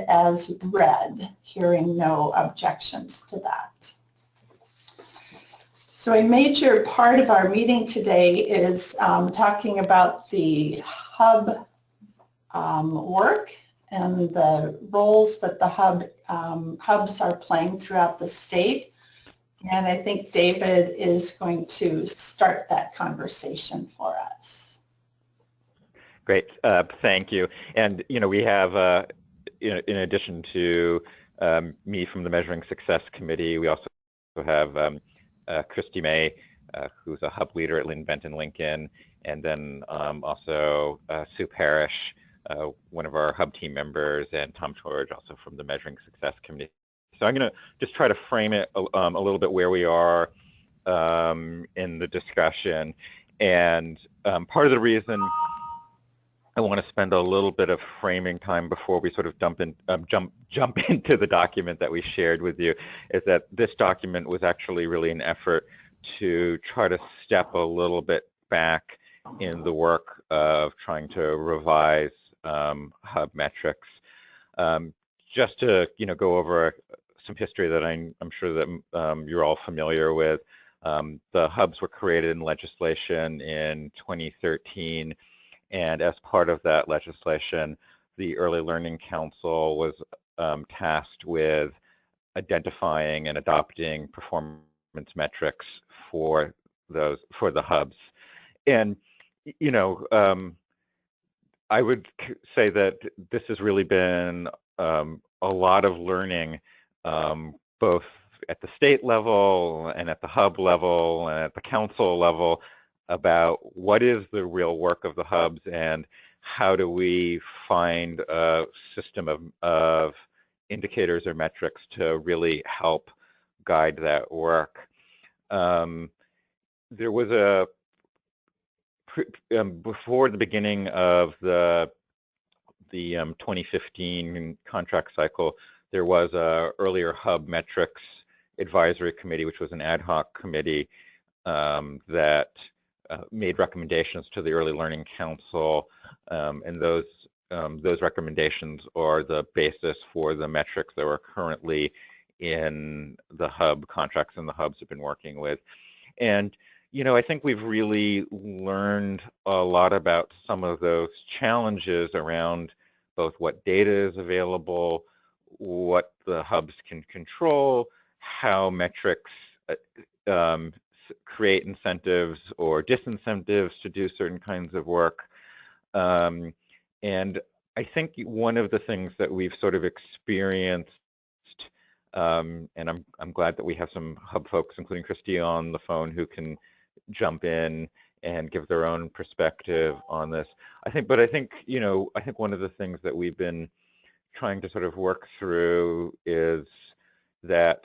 as read, hearing no objections to that. So a major part of our meeting today is talking about the hub work and the roles that the hubs are playing throughout the state. And I think David is going to start that conversation for us. Great, thank you. And we have, in addition to me from the Measuring Success Committee, we also have Christy May, who's a hub leader at Lynn Benton Lincoln, and then also Sue Parrish, one of our hub team members, and Tom George, also from the Measuring Success Committee. So I'm going to just try to frame it a little bit where we are in the discussion. And part of the reason I want to spend a little bit of framing time before we sort of jump into the document that we shared with you is that this document was actually really an effort to try to step a little bit back in the work of trying to revise hub metrics. Just to go over some history that I'm sure that you're all familiar with. The hubs were created in legislation in 2013. And as part of that legislation, the Early Learning Council was tasked with identifying and adopting performance metrics for the hubs. And I would say that this has really been a lot of learning, both at the state level and at the hub level and at the council level, about what is the real work of the hubs and how do we find a system of indicators or metrics to really help guide that work. There was before the beginning of the 2015 contract cycle, there was a earlier hub metrics advisory committee, which was an ad hoc committee that made recommendations to the Early Learning Council, and those recommendations are the basis for the metrics that were currently in the hub contracts and the hubs have been working with. And I think we've really learned a lot about some of those challenges around both what data is available, what the hubs can control, how metrics create incentives or disincentives to do certain kinds of work. And I think one of the things that we've sort of experienced, and I'm glad that we have some hub folks, including Christy, on the phone who can jump in and give their own perspective on this. I think one of the things that we've been trying to sort of work through is that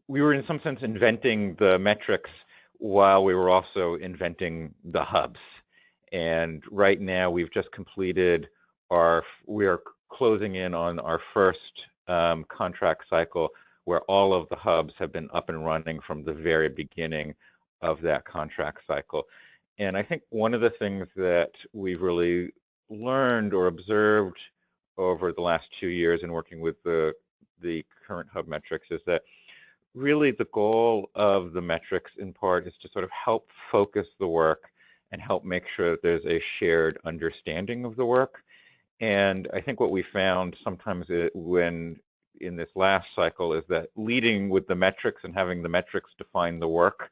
we were in some sense inventing the metrics while we were also inventing the hubs. And right now we've just completed we are closing in on our first contract cycle where all of the hubs have been up and running from the very beginning of that contract cycle. And I think one of the things that we've really learned or observed over the last 2 years in working with the current hub metrics is that really the goal of the metrics in part is to sort of help focus the work and help make sure that there's a shared understanding of the work. And I think what we found sometimes when in this last cycle is that leading with the metrics and having the metrics define the work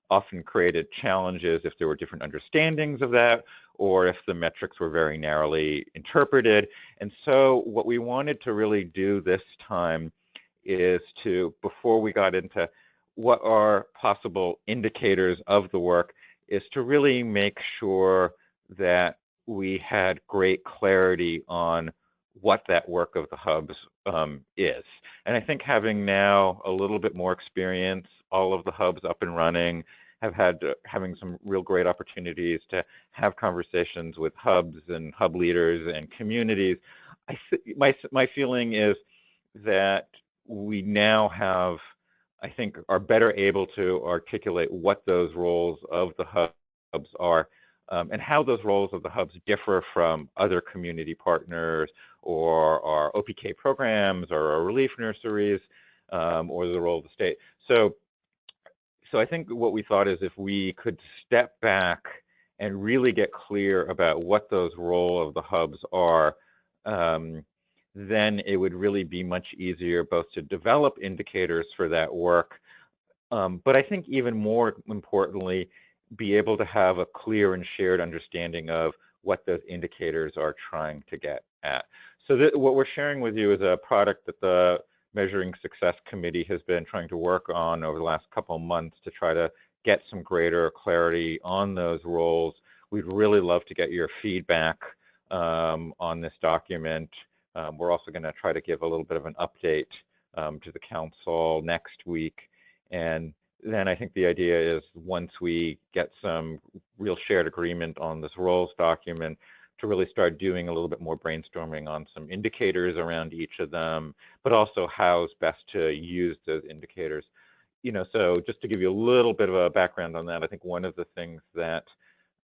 often created challenges if there were different understandings of that or if the metrics were very narrowly interpreted. And so what we wanted to really do this time is to, before we got into what are possible indicators of the work, is to really make sure that we had great clarity on what that work of the hubs is. And I think having now a little bit more experience, all of the hubs up and running, having some real great opportunities to have conversations with hubs and hub leaders and communities, my feeling is that we now have, I think, are better able to articulate what those roles of the hubs are and how those roles of the hubs differ from other community partners or our OPK programs, or our relief nurseries, or the role of the state. So I think what we thought is if we could step back and really get clear about what those role of the hubs are, then it would really be much easier both to develop indicators for that work, but I think even more importantly, be able to have a clear and shared understanding of what those indicators are trying to get at. So what we're sharing with you is a product that the Measuring Success Committee has been trying to work on over the last couple of months to try to get some greater clarity on those roles. We'd really love to get your feedback on this document. We're also going to try to give a little bit of an update to the council next week. And then I think the idea is once we get some real shared agreement on this roles document, to really start doing a little bit more brainstorming on some indicators around each of them, but also how's best to use those indicators. So just to give you a little bit of a background on that, I think one of the things that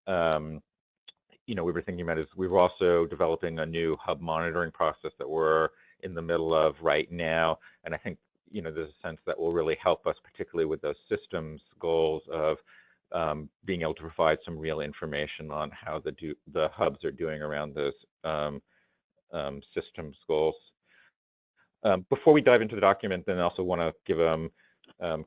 we were thinking about is we were also developing a new hub monitoring process that we're in the middle of right now, and I think there's a sense that will really help us, particularly with those systems goals of being able to provide some real information on how the hubs are doing around those systems goals. Before we dive into the document, then I also want to give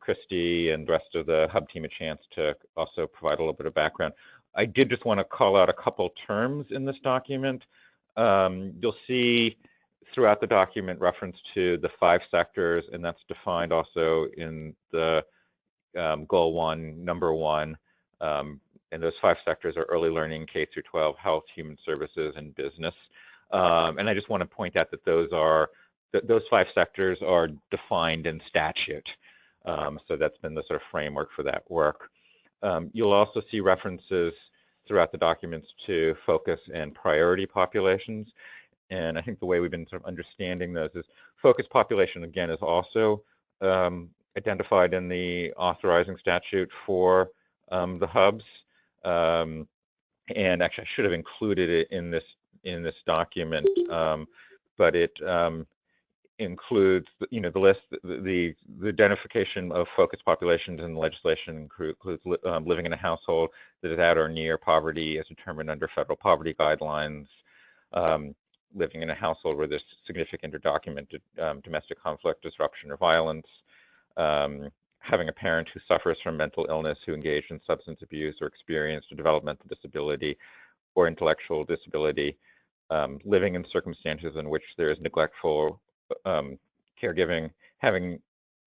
Christy and the rest of the hub team a chance to also provide a little bit of background. I did just want to call out a couple terms in this document. You'll see throughout the document reference to the 5 sectors, and that's defined also in the goal 1, number 1. And those 5 sectors are early learning, K through 12, health, human services, and business. And I just want to point out that those 5 sectors are defined in statute. So that's been the sort of framework for that work. You'll also see references throughout the documents to focus and priority populations. And I think the way we've been sort of understanding those is focus population, again, is also identified in the authorizing statute for the hubs. And actually, I should have included it in this document, but it includes the list, the identification of focus populations in the legislation includes living in a household that is at or near poverty as determined under federal poverty guidelines, living in a household where there's significant or documented domestic conflict, disruption, or violence, having a parent who suffers from mental illness, who engaged in substance abuse or experienced a developmental disability or intellectual disability, living in circumstances in which there is neglectful caregiving, having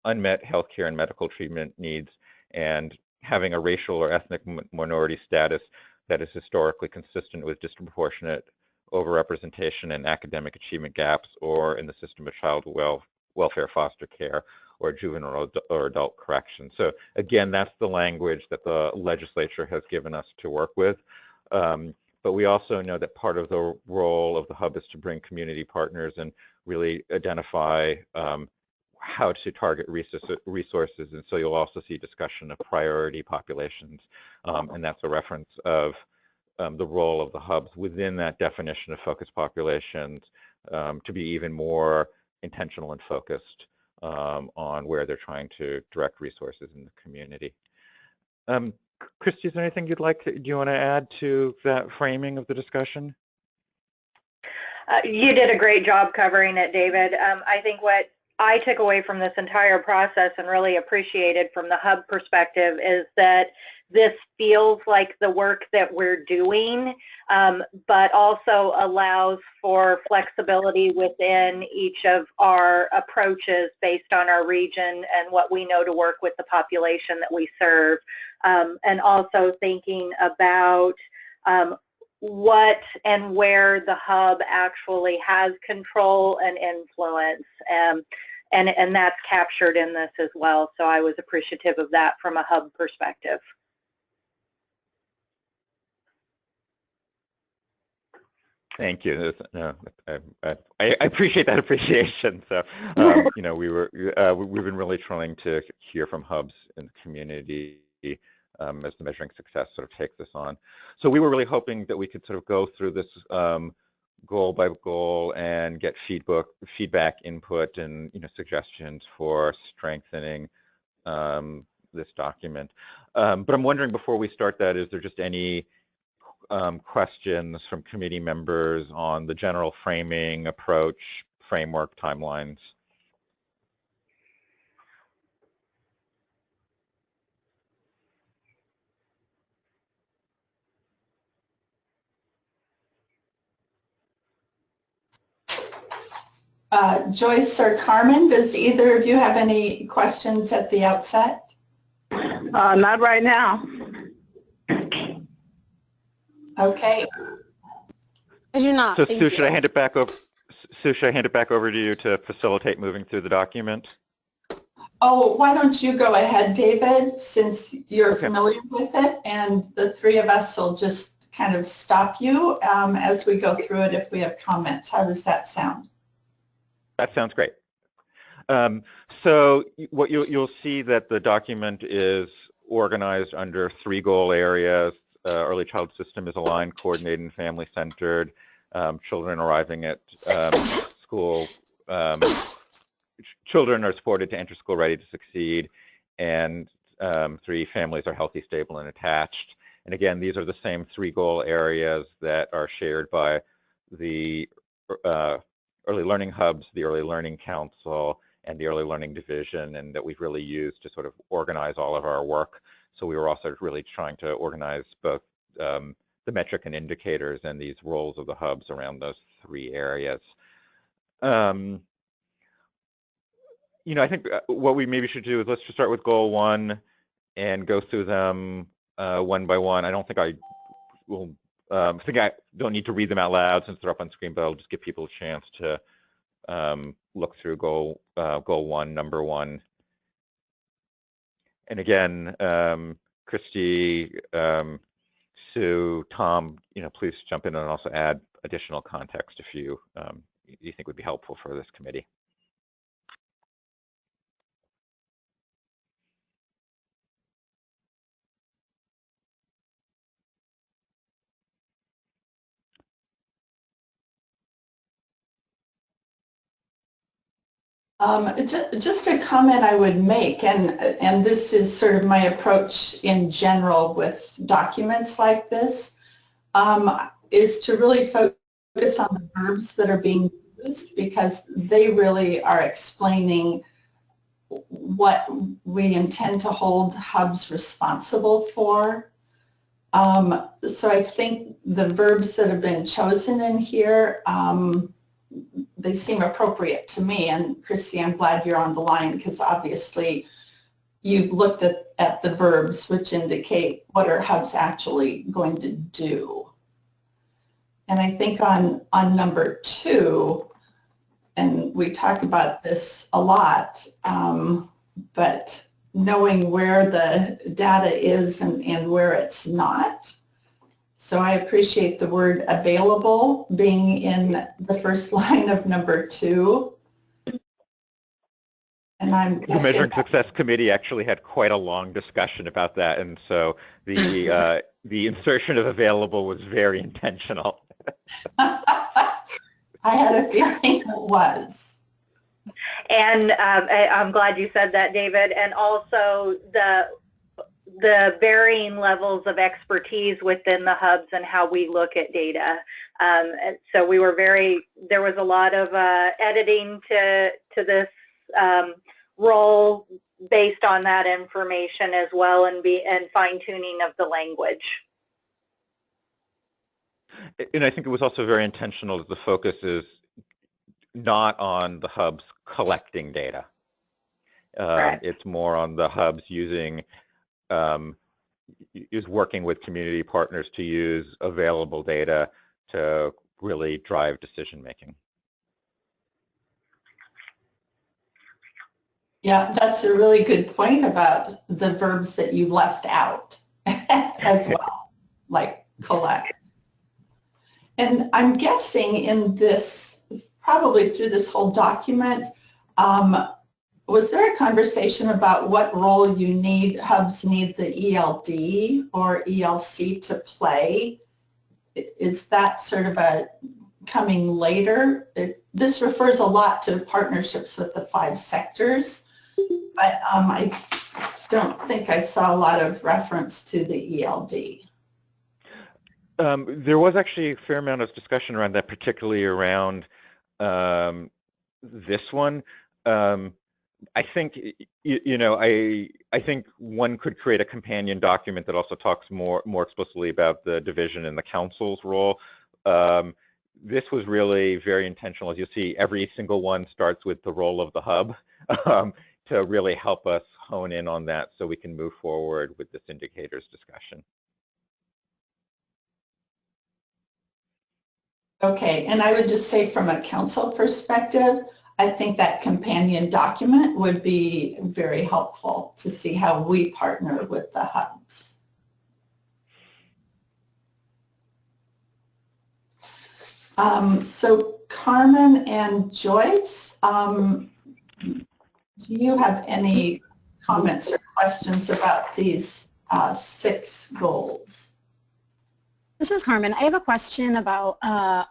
unmet healthcare and medical treatment needs, and having a racial or ethnic minority status that is historically consistent with disproportionate overrepresentation in academic achievement gaps or in the system of child welfare foster care or juvenile or adult correction. So again, that's the language that the legislature has given us to work with. But we also know that part of the role of the hub is to bring community partners and really identify how to target resources. And so you'll also see discussion of priority populations. And that's a reference of the role of the hubs within that definition of focus populations to be even more intentional and focused on where they're trying to direct resources in the community. Christy, is there anything do you want to add to that framing of the discussion? You did a great job covering it, David. I think what I took away from this entire process and really appreciated from the hub perspective is that this feels like the work that we're doing, but also allows for flexibility within each of our approaches based on our region and what we know to work with the population that we serve, and also thinking about what and where the hub actually has control and influence, and that's captured in this as well. So I was appreciative of that from a hub perspective. Thank you. I appreciate that appreciation. So, we've been really trying to hear from hubs in the community as the Measuring Success sort of takes this on. So we were really hoping that we could sort of go through this goal by goal and get feedback, input, and suggestions for strengthening this document. But I'm wondering, before we start that, is there just any questions from committee members on the general framing, approach, framework, timelines? Joyce or Carmen, does either of you have any questions at the outset? Not right now. Okay. I do not. So Thank Sue, you. should I hand it back over? Sue, should I hand it back over to you to facilitate moving through the document? Oh, why don't you go ahead, David, since you're familiar with it, and the three of us will just kind of stop you as we go through it if we have comments. How does that sound? That sounds great. So what you'll see that the document is organized under 3 goal areas. Early childhood system is aligned, coordinated, and family-centered. Children arriving at school, children are supported to enter school ready to succeed. And 3, families are healthy, stable, and attached. And again, these are the same 3 goal areas that are shared by the Early Learning Hubs, the Early Learning Council, and the Early Learning Division, and that we've really used to sort of organize all of our work. So we were also really trying to organize both the metric and indicators and these roles of the hubs around those 3 areas. I think what we maybe should do is let's just start with goal 1 and go through them one by one. I don't think I will. I think I don't need to read them out loud since they're up on screen, but I'll just give people a chance to look through goal 1, number 1. And again, Christy, Sue, Tom, please jump in and also add additional context if you think would be helpful for this committee. Just a comment I would make, and this is sort of my approach in general with documents like this, is to really focus on the verbs that are being used, because they really are explaining what we intend to hold hubs responsible for. So I think the verbs that have been chosen in here, they seem appropriate to me. And Christy, I'm glad you're on the line, because obviously you've looked at the verbs which indicate what are hubs actually going to do. And I think on number 2, and we talk about this a lot, but knowing where the data is and where it's not. So I appreciate the word available being in the first line of number 2. And I'm the Measuring Success Committee actually had quite a long discussion about that, and so the insertion of available was very intentional. I had a feeling it was. And I'm glad you said that, David. And also the varying levels of expertise within the hubs and how we look at data. So we were there was a lot of editing to this role based on that information as well, and fine-tuning of the language. And I think it was also very intentional that the focus is not on the hubs collecting data. It's more on the hubs using, is working with community partners to use available data to really drive decision making. Yeah, that's a really good point about the verbs that you left out as well, like collect. And I'm guessing in this, probably through this whole document, was there a conversation about what role hubs need the ELD or ELC to play? Is that sort of coming later. This refers a lot to partnerships with the 5 sectors, but I don't think I saw a lot of reference to the ELD. There was actually a fair amount of discussion around that, particularly around this one. I think, I think one could create a companion document that also talks more explicitly about the division and the council's role. This was really very intentional. As you see, every single one starts with the role of the hub to really help us hone in on that so we can move forward with this indicators discussion. Okay, and I would just say from a council perspective, I think that companion document would be very helpful to see how we partner with the hubs. So Carmen and Joyce, do you have any comments or questions about these 6 goals? This is Carmen. I have a question about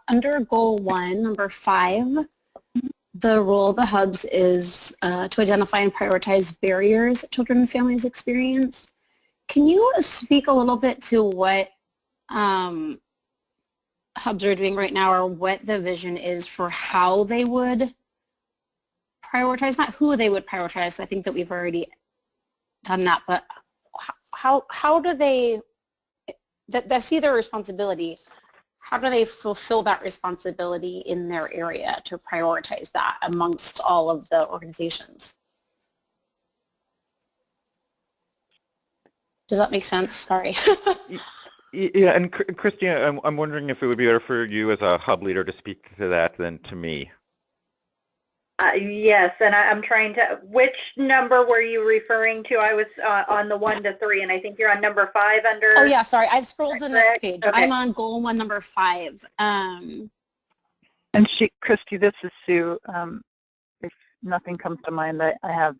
under Goal 1, number 5, the role of the hubs is to identify and prioritize barriers children and families experience. Can you speak a little bit to what hubs are doing right now, or what the vision is for how they would prioritize, not who they would prioritize? I think that we've already done that, but how do they, that see their responsibility, how do they fulfill that responsibility in their area to prioritize that amongst all of the organizations? Does that make sense? Sorry. Yeah, and Christina, I'm wondering if it would be better for you as a hub leader to speak to that than to me. Yes, and I'm trying to, which number were you referring to? I was on the 1 to 3, and I think you're on number 5 under. Oh yeah, sorry, I've scrolled to the next page. Okay. I'm on Goal 1, number 5. And Christy, this is Sue. If nothing comes to mind, I have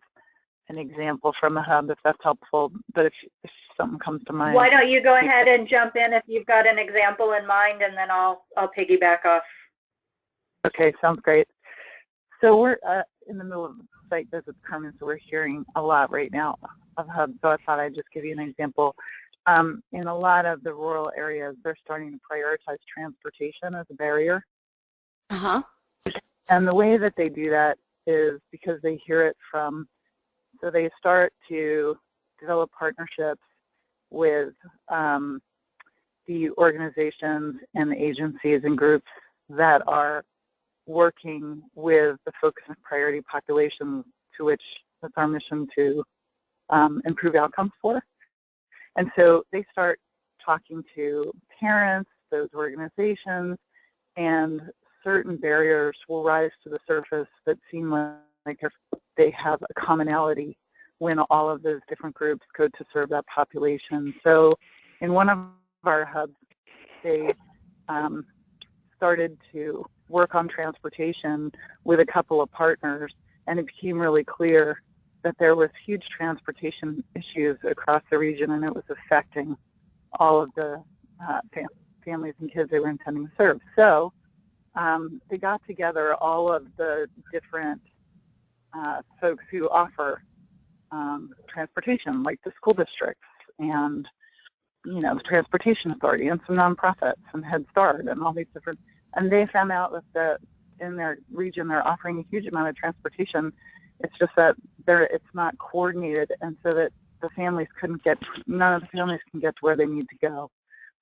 an example from a hub, if that's helpful, but if something comes to mind. Why don't you go ahead and jump in if you've got an example in mind, and then I'll piggyback off. Okay, sounds great. So we're in the middle of site visits, Carmen, so we're hearing a lot right now of hubs, so I thought I'd just give you an example. In a lot of the rural areas, they're starting to prioritize transportation as a barrier. Uh-huh. And the way that they do that is because they hear it from, so they start to develop partnerships with the organizations and the agencies and groups that are working with the focus and priority populations to which it's our mission to improve outcomes for. And so they start talking to parents, those organizations, and certain barriers will rise to the surface that seem like they have a commonality when all of those different groups go to serve that population. So in one of our hubs, they started to work on transportation with a couple of partners, and it became really clear that there was huge transportation issues across the region, and it was affecting all of the families and kids they were intending to serve. So they got together all of the different folks who offer transportation, like the school districts and, the Transportation Authority and some nonprofits and Head Start and all these different, and they found out that in their region they're offering a huge amount of transportation. It's just that it's not coordinated, and so that the families none of the families can get to where they need to go.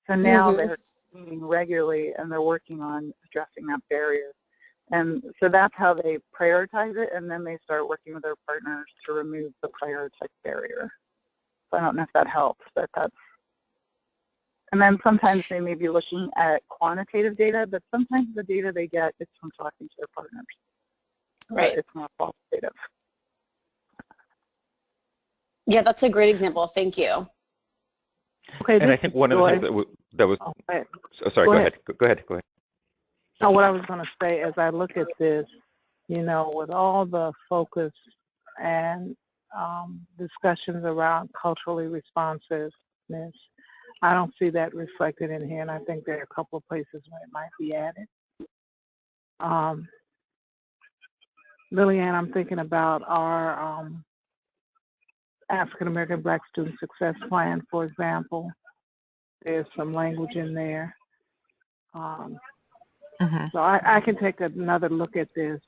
So now they're meeting regularly and they're working on addressing that barrier. And so that's how they prioritize it, and then they start working with their partners to remove the prioritized barrier. So I don't know if that helps, but that's, and then sometimes they may be looking at quantitative data, but sometimes the data they get is from talking to their partners. Right. So it's not qualitative. Yeah, that's a great example. Thank you. Okay. And I think one of the things that was, okay. Sorry, go ahead. Go ahead. No, what I was going to say, as I look at this, with all the focus and discussions around culturally responsiveness, I don't see that reflected in here, and I think there are a couple of places where it might be added. Lillian, I'm thinking about our African American Black Student Success Plan, for example. There's some language in there. So I can take another look at this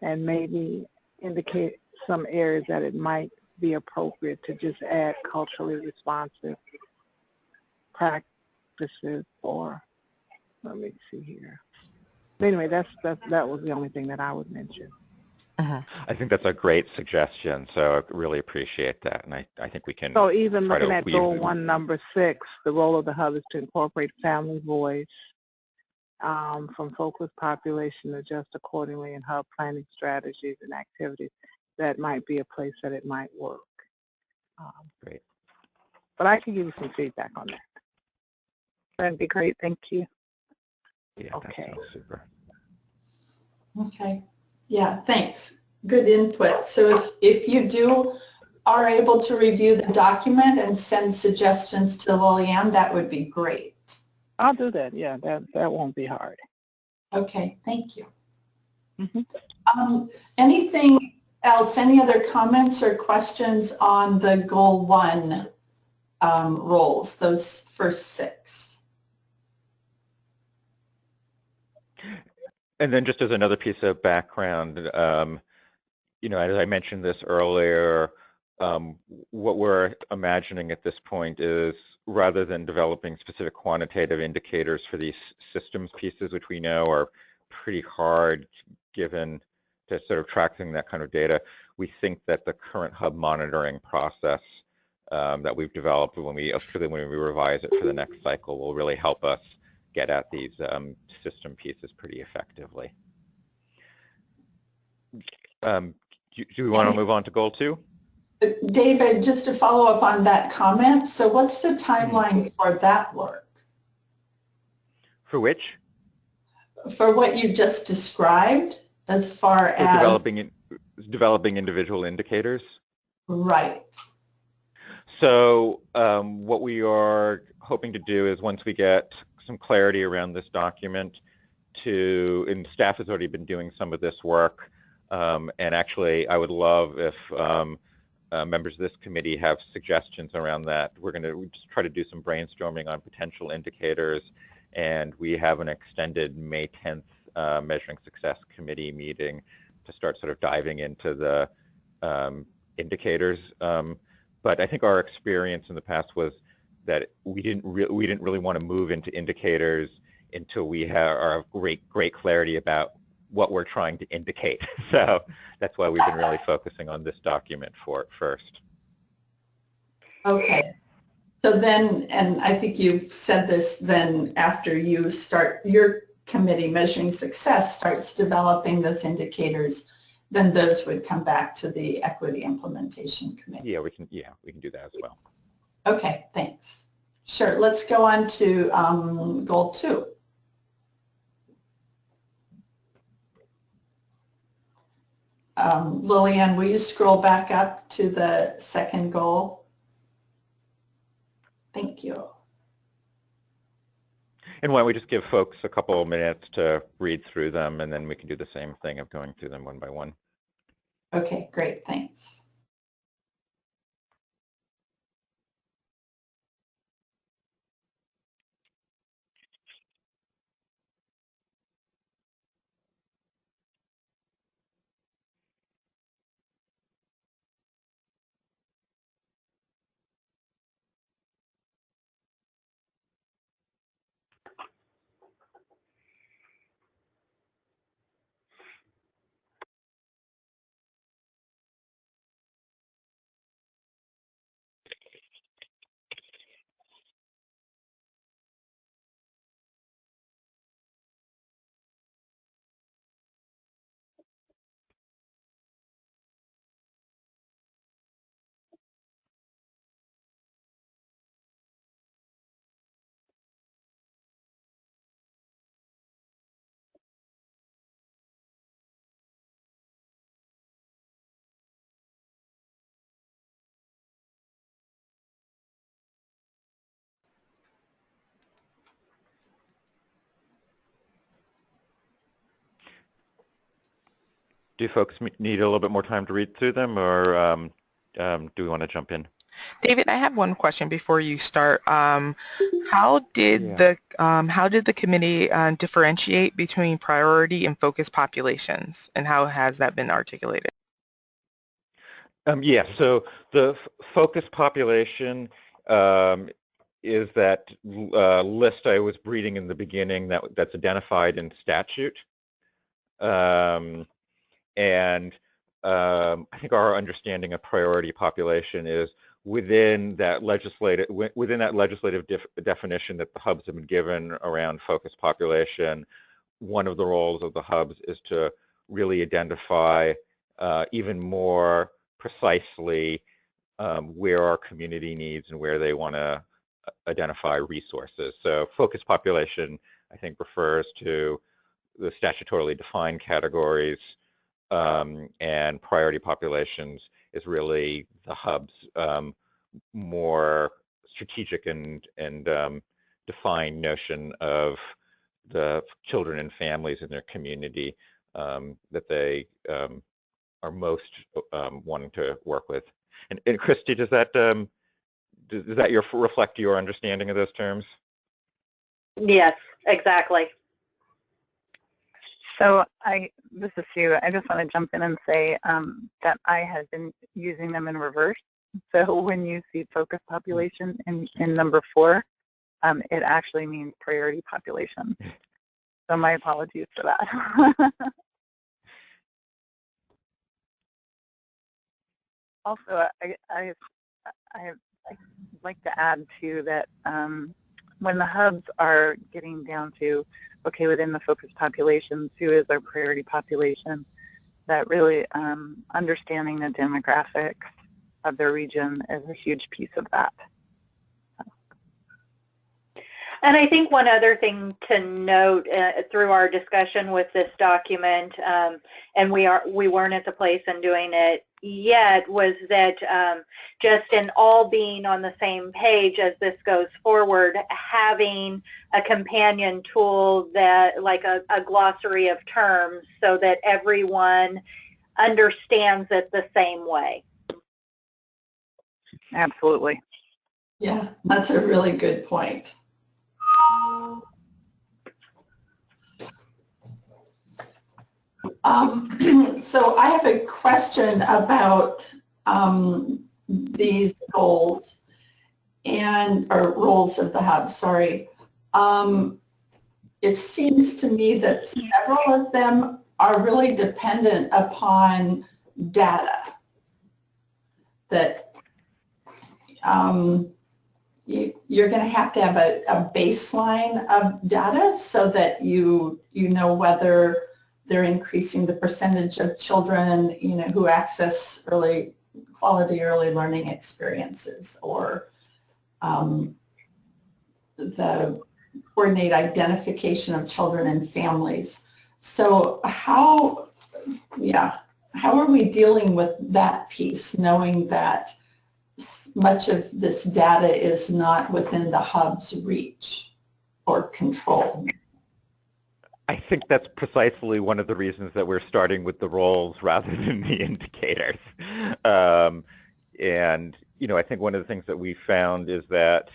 and maybe indicate some areas that it might be appropriate to just add culturally responsive practices, or let me see here. Anyway, that was the only thing that I would mention. I think that's a great suggestion, so I really appreciate that, and I think we can. So even looking at goal 1, number 6, the role of the hub is to incorporate family voice from focused population, adjust accordingly, and hub planning strategies and activities. That might be a place that it might work. Great. But I can give you some feedback on that. That'd be great. Thank you. Yeah, okay. That sounds super. Okay. Yeah, thanks. Good input. So if you are able to review the document and send suggestions to Lillian, that would be great. I'll do that. Yeah, that won't be hard. Okay, thank you. Anything else, any other comments or questions on the goal 1 roles, those first 6? And then just as another piece of background, you know, as I mentioned this earlier, what we're imagining at this point is rather than developing specific quantitative indicators for these systems pieces, which we know are pretty hard given to sort of tracking that kind of data, we think that the current hub monitoring process that we've developed particularly when we revise it for the next cycle will really help us get at these system pieces pretty effectively. Do we want to move on to goal 2? David, just to follow up on that comment, so what's the timeline for that work? For which? For what you just described, as far as developing individual indicators. Right. So what we are hoping to do is once we get some clarity around this document, and staff has already been doing some of this work, and actually I would love if members of this committee have suggestions around that. We're going to just try to do some brainstorming on potential indicators, and we have an extended May 10th Measuring Success Committee meeting to start sort of diving into the indicators. But I think our experience in the past was that we didn't really want to move into indicators until we have great clarity about what we're trying to indicate. So that's why we've been really focusing on this document first. Okay. So then, and I think you've said this, then after you start your committee, Measuring Success, starts developing those indicators, then those would come back to the Equity Implementation Committee. Yeah, we can do that as well. Okay, thanks. Sure, let's go on to goal 2. Lillian, will you scroll back up to the second goal? Thank you. And why don't we just give folks a couple of minutes to read through them, and then we can do the same thing of going through them one by one. Okay, great, thanks. Do you folks need a little bit more time to read through them, or do we want to jump in? David, I have one question before you start. How did the committee differentiate between priority and focus populations, and how has that been articulated? Yeah, so the focus population is that list I was reading in the beginning that's identified in statute. And I think our understanding of priority population is within that legislative definition that the hubs have been given around focus population. One of the roles of the hubs is to really identify even more precisely where our community needs and where they want to identify resources. So focus population, I think, refers to the statutorily defined categories, and priority populations is really the hub's more strategic and defined notion of the children and families in their community that they are most wanting to work with. And Christy, does that reflect your understanding of those terms? Yes, exactly. So this is Sue. I just want to jump in and say that I have been using them in reverse. So when you see focus population in number 4, it actually means priority population. So my apologies for that. Also, I'd like to add too that when the hubs are getting down to, okay, within the focus populations, who is our priority population, that really understanding the demographics of their region is a huge piece of that. And I think one other thing to note through our discussion with this document, and we weren't at the place in doing it yet, was that just in all being on the same page as this goes forward, having a companion tool that, like a glossary of terms, so that everyone understands it the same way. Absolutely. Yeah, that's a really good point. So I have a question about these goals or roles of the hub, sorry. It seems to me that several of them are really dependent upon data. That you're going to have a baseline of data so that you know whether they're increasing the percentage of children who access quality early learning experiences, or the coordinate identification of children and families. So how are we dealing with that piece, knowing that much of this data is not within the hub's reach or control? I think that's precisely one of the reasons that we're starting with the roles rather than the indicators. And I think one of the things that we found is that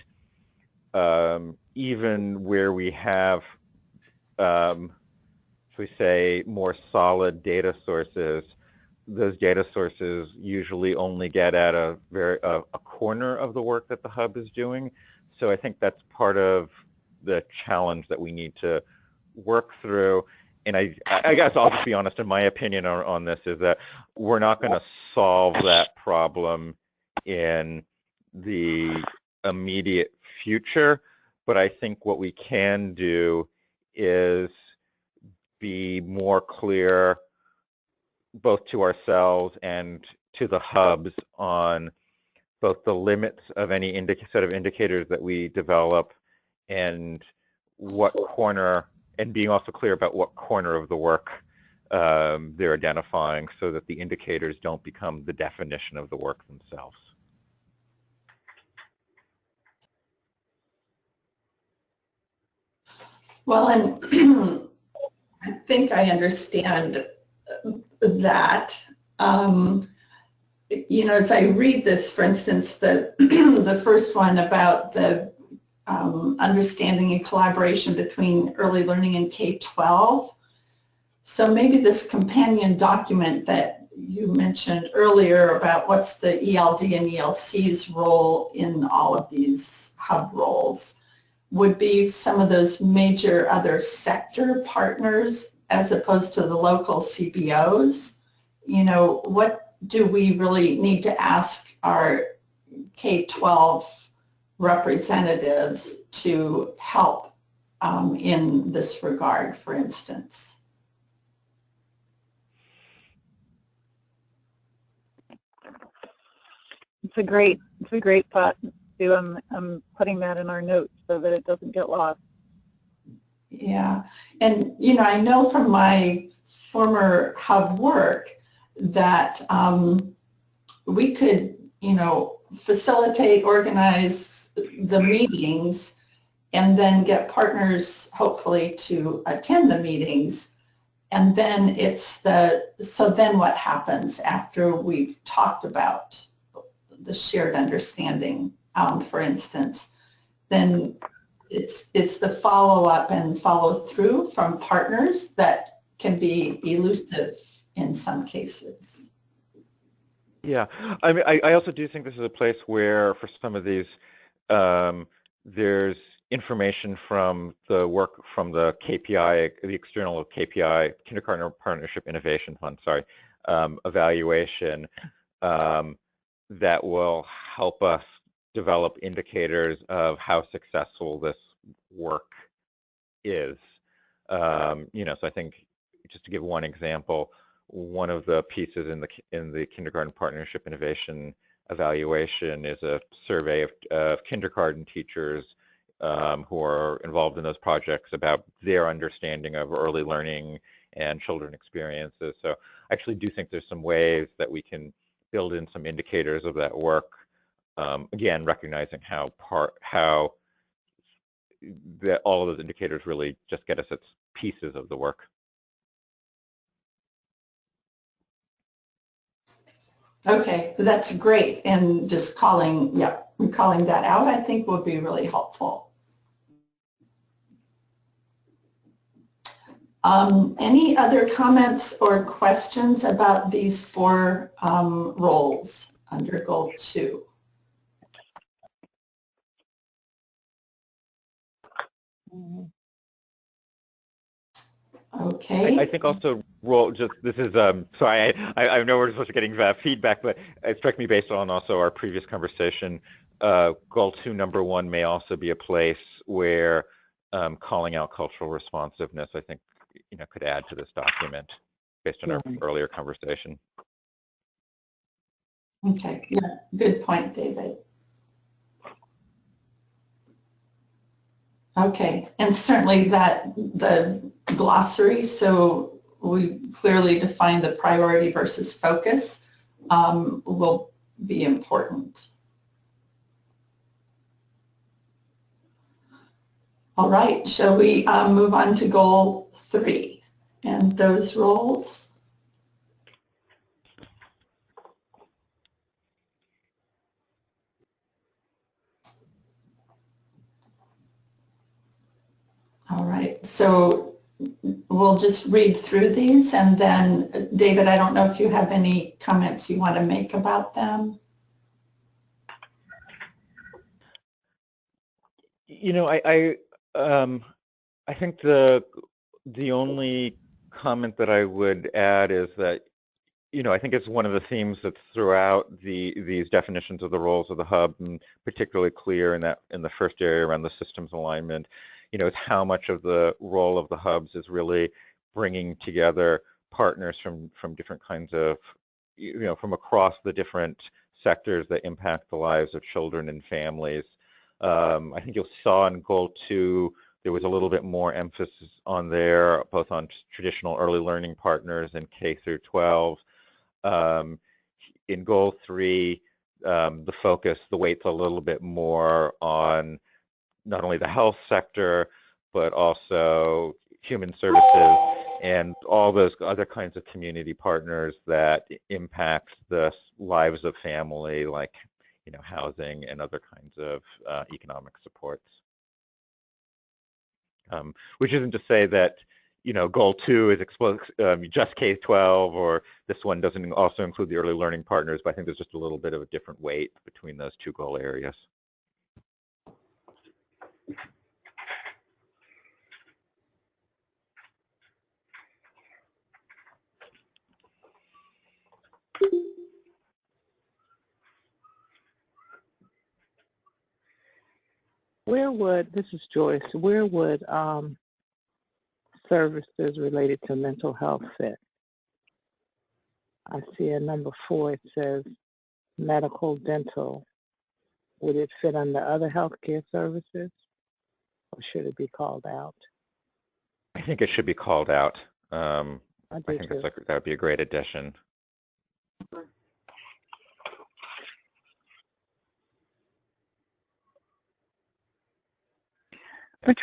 even where we have, shall we say, more solid data sources, those data sources usually only get at a corner of the work that the hub is doing. So I think that's part of the challenge that we need to work through. And I guess I'll just be honest, in my opinion on this is that we're not going to solve that problem in the immediate future, but I think what we can do is be more clear both to ourselves and to the hubs on both the limits of any set of indicators that we develop and what corner, and being also clear about what corner of the work they're identifying, so that the indicators don't become the definition of the work themselves. Well, and I think I understand that, you know, as I read this, for instance, the first one about the understanding and collaboration between early learning and K-12. So maybe this companion document that you mentioned earlier about what's the ELD and ELC's role in all of these hub roles would be some of those major other sector partners as opposed to the local CBOs. You know, what do we really need to ask our K-12 representatives to help in this regard, for instance? It's a great thought, Sue. I'm putting that in our notes so that it doesn't get lost. Yeah, and you know, I know from my former hub work that we could, you know, facilitate, organize the meetings and then get partners hopefully to attend the meetings. And then so then what happens after we've talked about the shared understanding, for instance, then it's the follow-up and follow-through from partners that can be elusive in some cases. Yeah, I mean, I also do think this is a place where for some of these, there's information from the work from the KPI, the external KPI, Kindergarten Partnership Innovation Fund, sorry, evaluation that will help us develop indicators of how successful this work is. You know, so I think just to give one example, one of the pieces in the Kindergarten Partnership Innovation evaluation is a survey of kindergarten teachers who are involved in those projects about their understanding of early learning and children experiences. So I actually do think there's some ways that we can build in some indicators of that work. Again, recognizing how that all of those indicators really just get us at pieces of the work. Okay, that's great. And just calling that out, I think will be really helpful. Any other comments or questions about these four roles under Goal 2? Okay. I think also role this is sorry I know we're supposed to getting feedback, but it struck me based on also our previous conversation. Goal 2 number 1 may also be a place where calling out cultural responsiveness, I think, you know, could add to this document based on our earlier conversation. Okay, yeah, good point, David. Okay, and certainly the glossary, so we clearly define the priority versus focus, will be important. All right, shall we move on to Goal 3 and those roles? All right, so we'll just read through these, and then David, I don't know if you have any comments you want to make about them. You know, I think the only comment that I would add is that, you know, I think it's one of the themes that's throughout these definitions of the roles of the hub, and particularly clear in the first area around the systems alignment. You know, it's how much of the role of the hubs is really bringing together partners from different kinds of, you know, from across the different sectors that impact the lives of children and families. I think you saw in Goal 2, there was a little bit more emphasis on there, both on traditional early learning partners and K through 12. In Goal 3, the focus, the weight's a little bit more on not only the health sector, but also human services and all those other kinds of community partners that impact the lives of family, like housing and other kinds of economic supports. Which isn't to say that goal 2 is just K-12, or this one doesn't also include the early learning partners, but I think there's just a little bit of a different weight between those 2 goal areas. This is Joyce, where would services related to mental health fit? I see in number 4 it says medical, dental. Would it fit under other healthcare services, or should it be called out? I think it should be called out. I think that would be a great addition.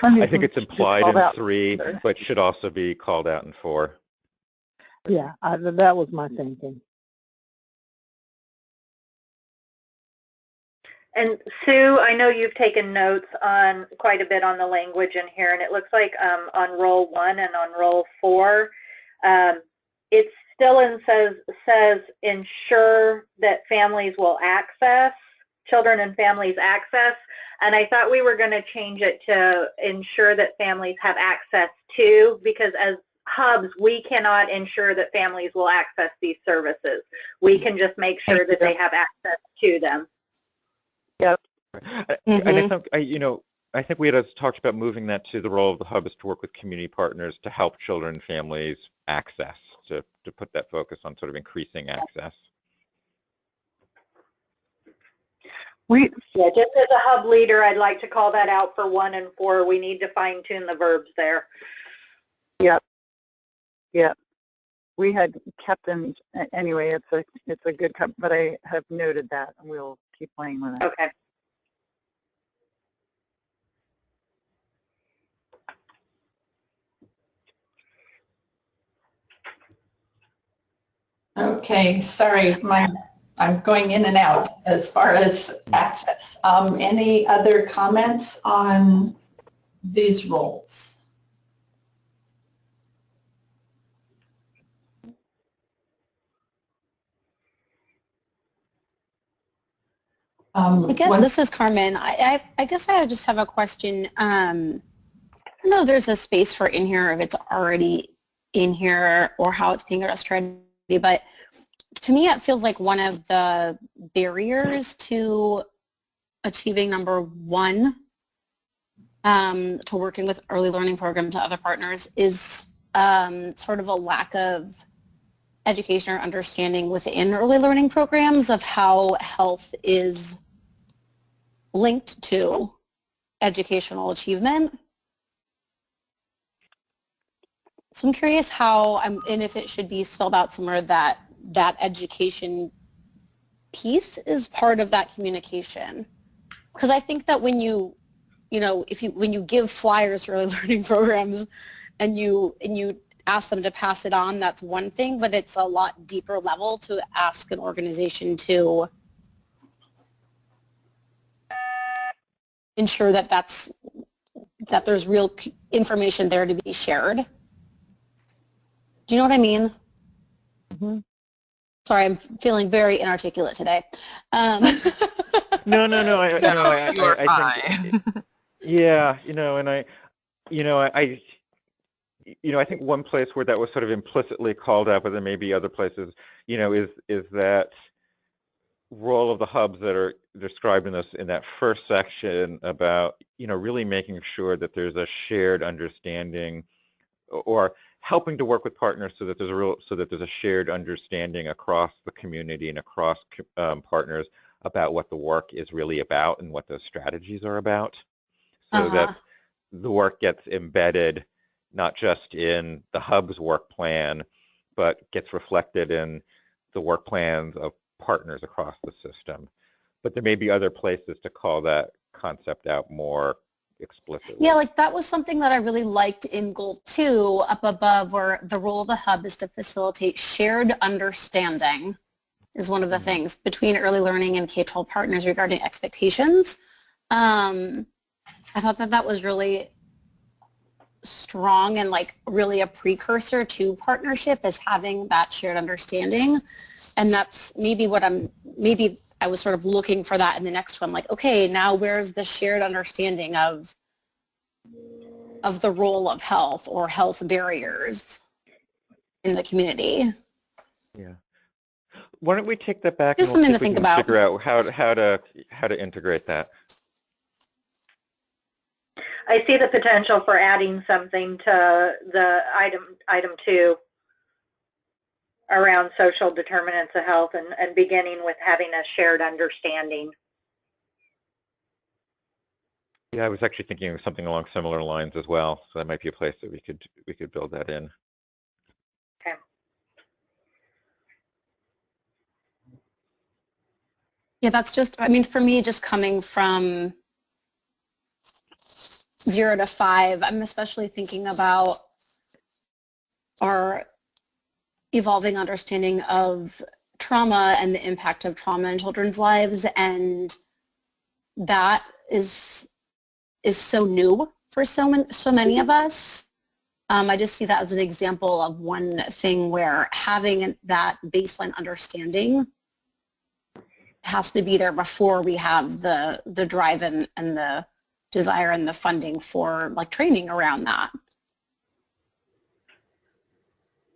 I think it's implied in 3, but should also be called out in 4. Yeah, that was my thinking. And Sue, I know you've taken notes on quite a bit on the language in here, and it looks like on roll 1 and on roll 4, it still says ensure that families will access, children and families access, and I thought we were going to change it to ensure that families have access to, because as hubs, we cannot ensure that families will access these services. We can just make sure that they have access to them. Yep. And I think we had talked about moving that to the role of the hub is to work with community partners to help children and families access, to put that focus on sort of increasing access. Yeah, just as a hub leader, I'd like to call that out for 1 and 4. We need to fine tune the verbs there. Yep. Yep. We had kept them anyway. It's a good cut, but I have noted that, and we'll keep playing with it. Okay. Okay, sorry, I'm going in and out as far as access. Any other comments on these roles? This is Carmen. I guess I just have a question. I don't know if there's a space for in here, if it's already in here, or how it's being addressed already, but to me it feels like one of the barriers to achieving number 1, to working with early learning programs and other partners, is sort of a lack of education or understanding within early learning programs of how health is linked to educational achievement. So I'm curious how, and if it should be spelled out somewhere that education piece is part of that communication. Because I think that when when you give flyers to early learning programs and you ask them to pass it on, that's one thing, but it's a lot deeper level to ask an organization to ensure that there's real information there to be shared. Do you know what I mean? Mm-hmm. Sorry, I'm feeling very inarticulate today. No. I think, yeah, and I think one place where that was sort of implicitly called out, but there may be other places, is that role of the hubs that are described in that first section about, really making sure that there's a shared understanding, or helping to work with partners so that there's a shared understanding across the community and across partners about what the work is really about and what those strategies are about, so that the work gets embedded not just in the hub's work plan, but gets reflected in the work plans of partners across the system. But there may be other places to call that concept out more explicitly. Yeah, like that was something that I really liked in goal 2 up above, where the role of the hub is to facilitate shared understanding is one of the things between early learning and K-12 partners regarding expectations. I thought that that was really strong and like really a precursor to partnership, is having that shared understanding. And that's maybe what maybe I was sort of looking for that in the next one. Like, okay, now where's the shared understanding of the role of health or health barriers in the community? Yeah. Why don't we take that back Just and we'll see something if to we think can about. figure out how to integrate that. I see the potential for adding something to the item 2 around social determinants of health, and beginning with having a shared understanding. Yeah, I was actually thinking of something along similar lines as well. So that might be a place that we could build that in. Okay. Yeah, that's just, I mean, for me, just coming from 0 to 5, I'm especially thinking about our evolving understanding of trauma and the impact of trauma in children's lives, and that is so new for so many of us. I just see that as an example of one thing where having that baseline understanding has to be there before we have the drive and the desire and the funding for like training around that.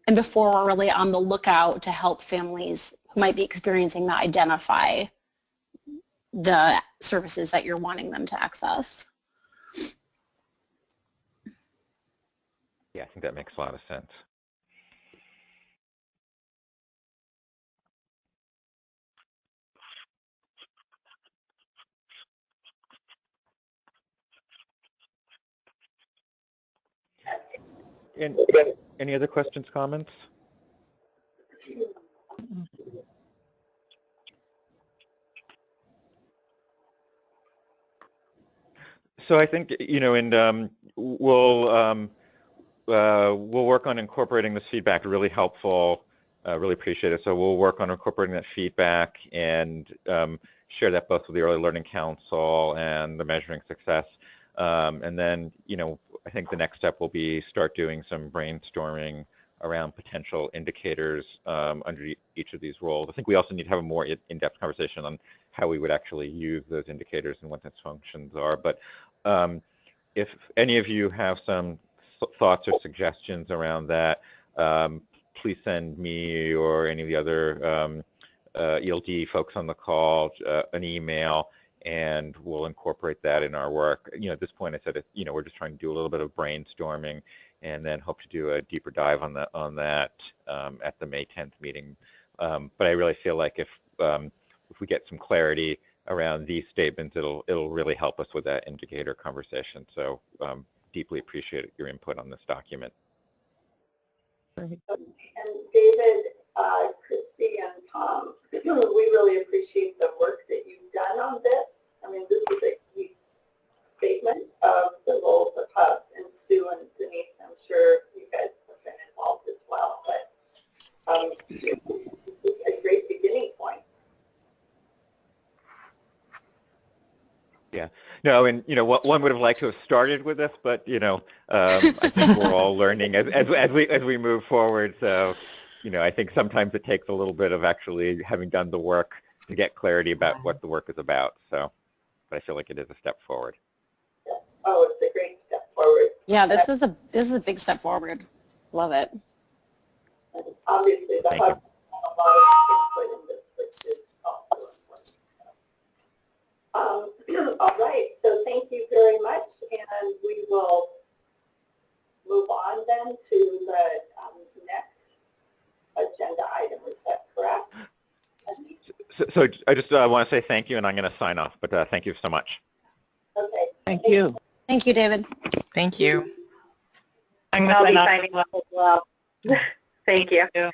And before we're really on the lookout to help families who might be experiencing that identify the services that you're wanting them to access. Yeah, I think that makes a lot of sense. And any other questions, comments? So I think, you know, and we'll work on incorporating this feedback. Really helpful. Really appreciate it. So we'll work on incorporating that feedback and share that both with the Early Learning Council and the Measuring Success. And then, you know, I think the next step will be start doing some brainstorming around potential indicators under each of these roles. I think we also need to have a more in-depth conversation on how we would actually use those indicators and what its functions are. But if any of you have some thoughts or suggestions around that, please send me or any of the other ELD folks on the call an email, and we'll incorporate that in our work. You know, at this point, I said, you know, we're just trying to do a little bit of brainstorming, and then hope to do a deeper dive on that at the May 10th meeting. But I really feel like if we get some clarity around these statements, it'll really help us with that indicator conversation. So deeply appreciate your input on this document. And David, Christy, and Tom, we really appreciate the work that you've done on this. I mean, this is a key statement of the roles of hubs, and Sue and Denise, I'm sure you guys have been involved as well, but it's a great beginning point. Yeah, no, and you know, one would have liked to have started with this, but you know, I think we're all learning as we move forward. So, you know, I think sometimes it takes a little bit of actually having done the work to get clarity about what the work is about. So, but I feel like it is a step forward. Yeah. Oh, it's a great step forward. Yeah, this is a big step forward. Love it. And obviously, the Thank hub you. has a lot of input in this, which is also important. All right, so thank you very much, and we will move on then to the next agenda item. Is that correct? So I just want to say thank you, and I'm going to sign off, but thank you so much. Okay. Thank you. Thank you, David. Thank you. I'll be signing up as well. Thank you. Sue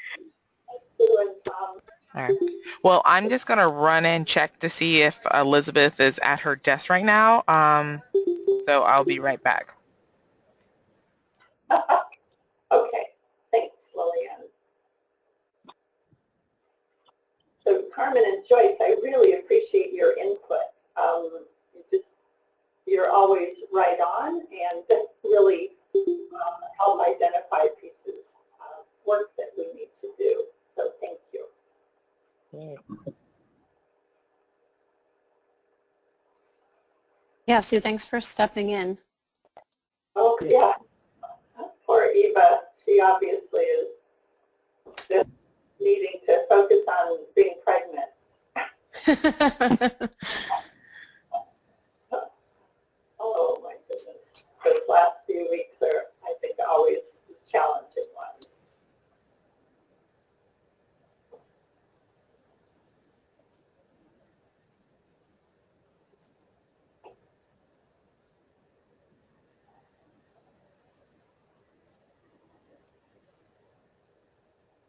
and Tom. All right. Well, I'm just going to run and check to see if Elizabeth is at her desk right now. So I'll be right back. Okay, thanks, Lillian. So Carmen and Joyce, I really appreciate your input. You're always right on and really help identify pieces of work that we need to do. So thank you. Yeah, Sue, thanks for stepping in. Oh, yeah. Poor Eva. She obviously is just needing to focus on being pregnant. Oh, my goodness. Those last few weeks are, I think, always challenging ones.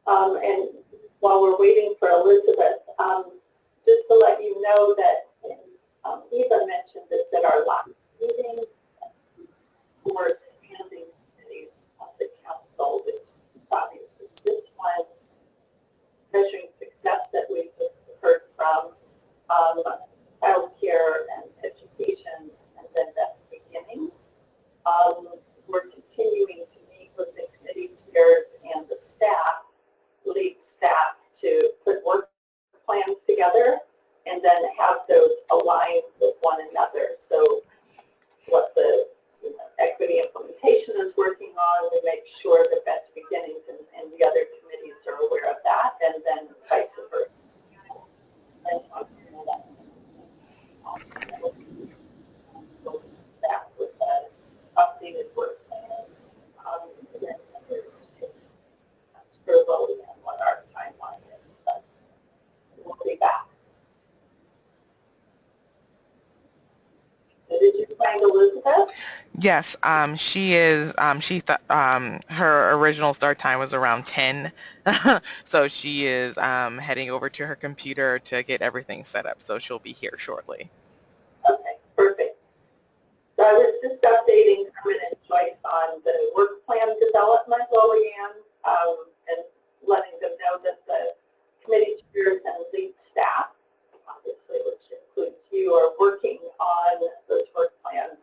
And while we're waiting for Elizabeth, just to let you know that Eva mentioned this at our last meeting for standing committees of the council, which obviously this one, measuring success that we've just heard from, child care and education, and then best beginnings. We're continuing to meet with the committee chairs and the staff, lead staff, to put work plans together and then have those align with one another. So what the equity implementation is working on, we make sure that Best Beginnings and the other committees are aware of that, and then vice versa. And that with the updated work plan. For Lillian what our timeline is, but we'll be back. So did you find Elizabeth? Yes, she is. Her original start time was around 10, so she is heading over to her computer to get everything set up. So she'll be here shortly. Okay, perfect. So I was just updating Carmen and Joyce on the work plan development, Lillian, and letting them know that the committee chairs and lead staff, obviously, which includes you, are working on those work plans.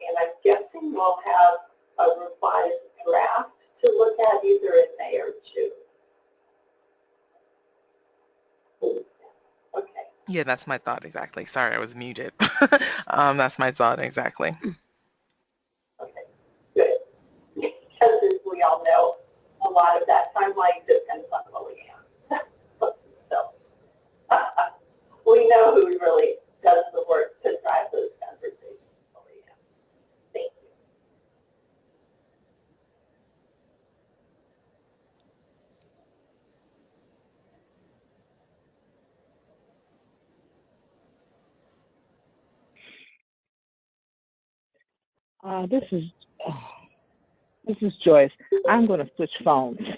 And I'm guessing we'll have a revised draft to look at either in May or June. Okay. Yeah, that's my thought exactly. Sorry, I was muted. That's my thought exactly. Okay, good. Because as we all know, a lot of that timeline depends on Lillian. So we know who really does the work to drive those conversations, Lillian. Thank you. This is Joyce. I'm going to switch phones.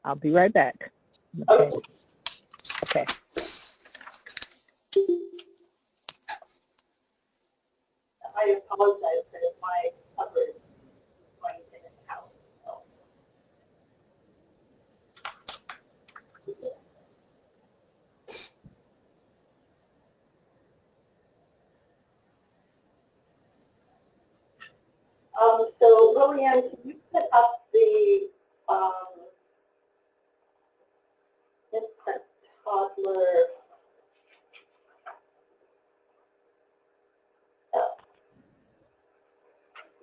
I'll be right back. Okay. Okay. I apologize for my coverage going in and out. So Lillian, can you put up the infant toddler?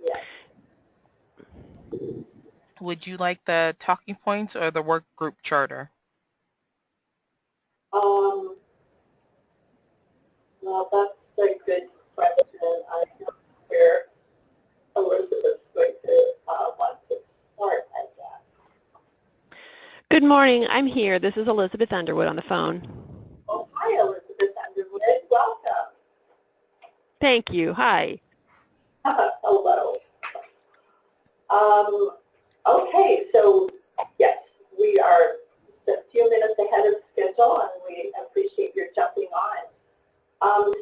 Yes. Would you like the talking points or the work group charter? Well, that's a good question. I know where Elizabeth's going to want to start, I guess. Good morning. I'm here. This is Elizabeth Underwood on the phone. Oh, hi, Elizabeth Underwood. Welcome. Thank you. Hi. Hello. Okay, so yes, we are just a few minutes ahead of schedule, and we appreciate your jumping on.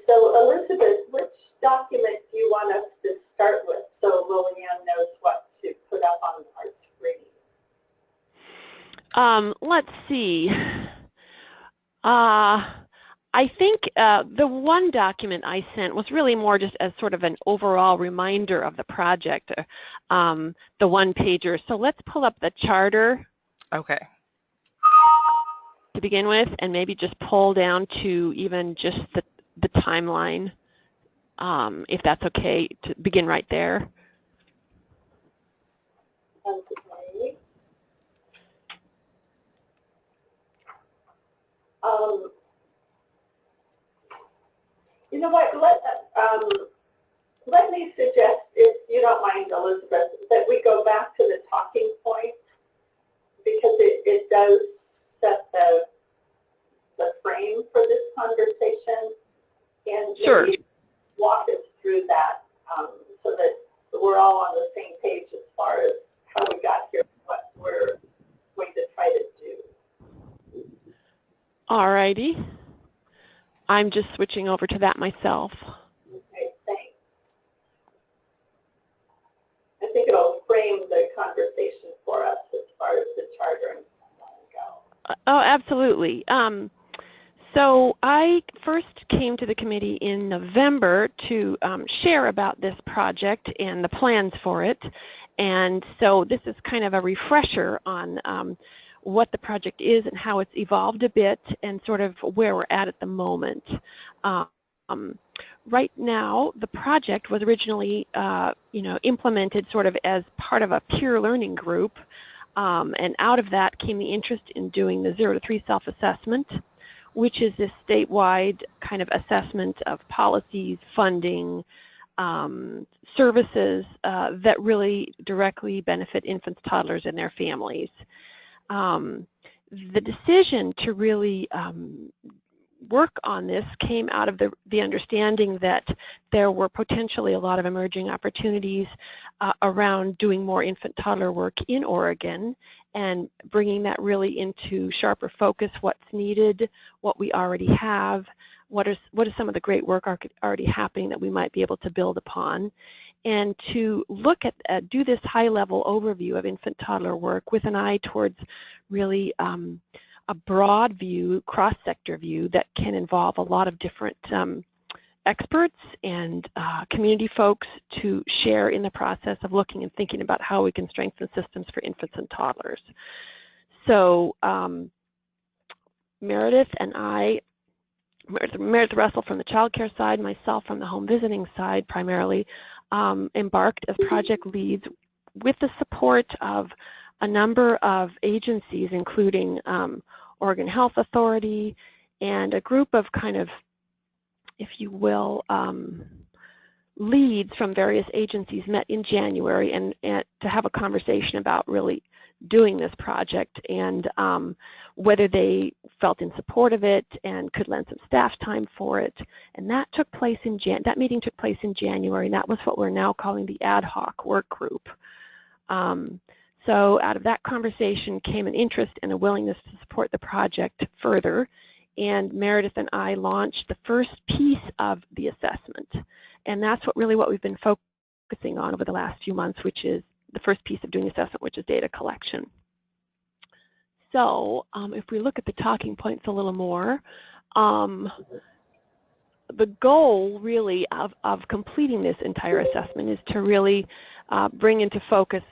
So Elizabeth, which document do you want us let's see. I think the one document I sent was really more just as sort of an overall reminder of the project, the one-pager. So let's pull up the charter. Okay. To begin with, and maybe just pull down to even just the timeline, if that's okay, to begin right there. Okay. You know what, let me suggest, if you don't mind, Elizabeth, that we go back to the talking points, because it does set the frame for this conversation, and Sure. walk us through that so that we're all on the same page as far as how we got here, what we're going to try to do. All righty. I'm just switching over to that myself. Okay, thanks. I think it'll frame the conversation for us as far as the charter and go. Oh, absolutely. So I first came to the committee in November to share about this project and the plans for it. And so this is kind of a refresher on what the project is and how it's evolved a bit and sort of where we're at the moment. Right now, the project was originally implemented sort of as part of a peer learning group. And out of that came the interest in doing the 0 to 3 self-assessment, which is this statewide kind of assessment of policies, funding, services that really directly benefit infants, toddlers, and their families. The decision to really work on this came out of the understanding that there were potentially a lot of emerging opportunities around doing more infant toddler work in Oregon and bringing that really into sharper focus, what's needed, what we already have, what is some of the great work already happening that we might be able to build upon, and to look at do this high-level overview of infant toddler work with an eye towards really a broad view, cross-sector view that can involve a lot of different experts and community folks to share in the process of looking and thinking about how we can strengthen systems for infants and toddlers. So Meredith and I, Meredith Russell from the child care side, myself from the home visiting side primarily, embarked as project leads with the support of a number of agencies, including Oregon Health Authority and a group of kind of, if you will, leads from various agencies met in January and to have a conversation about really doing this project and whether they felt in support of it and could lend some staff time for it. And that took place that meeting took place in January, and that was what we're now calling the ad hoc work group. So out of that conversation came an interest and a willingness to support the project further, and Meredith and I launched the first piece of the assessment. And that's what we've been focusing on over the last few months, which is the first piece of doing the assessment, which is data collection. So if we look at the talking points a little more, the goal really of completing this entire assessment is to really bring into focus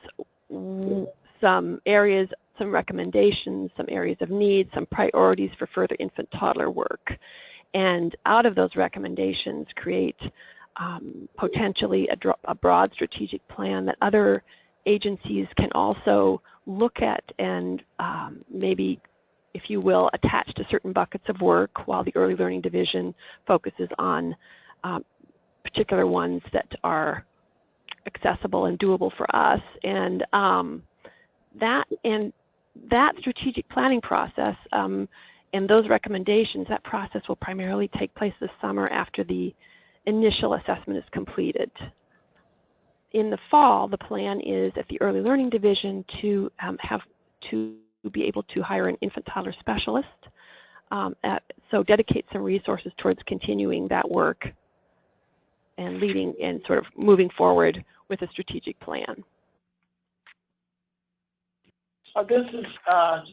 some areas, some recommendations, some areas of need, some priorities for further infant toddler work. And out of those recommendations create potentially a broad strategic plan that other agencies can also look at and maybe, if you will, attach to certain buckets of work, while the Early Learning Division focuses on particular ones that are accessible and doable for us. And that strategic planning process and those recommendations, that process will primarily take place this summer after the initial assessment is completed. In the fall, the plan is at the Early Learning Division to be able to hire an infant toddler specialist, so dedicate some resources towards continuing that work and leading and sort of moving forward with a strategic plan. This is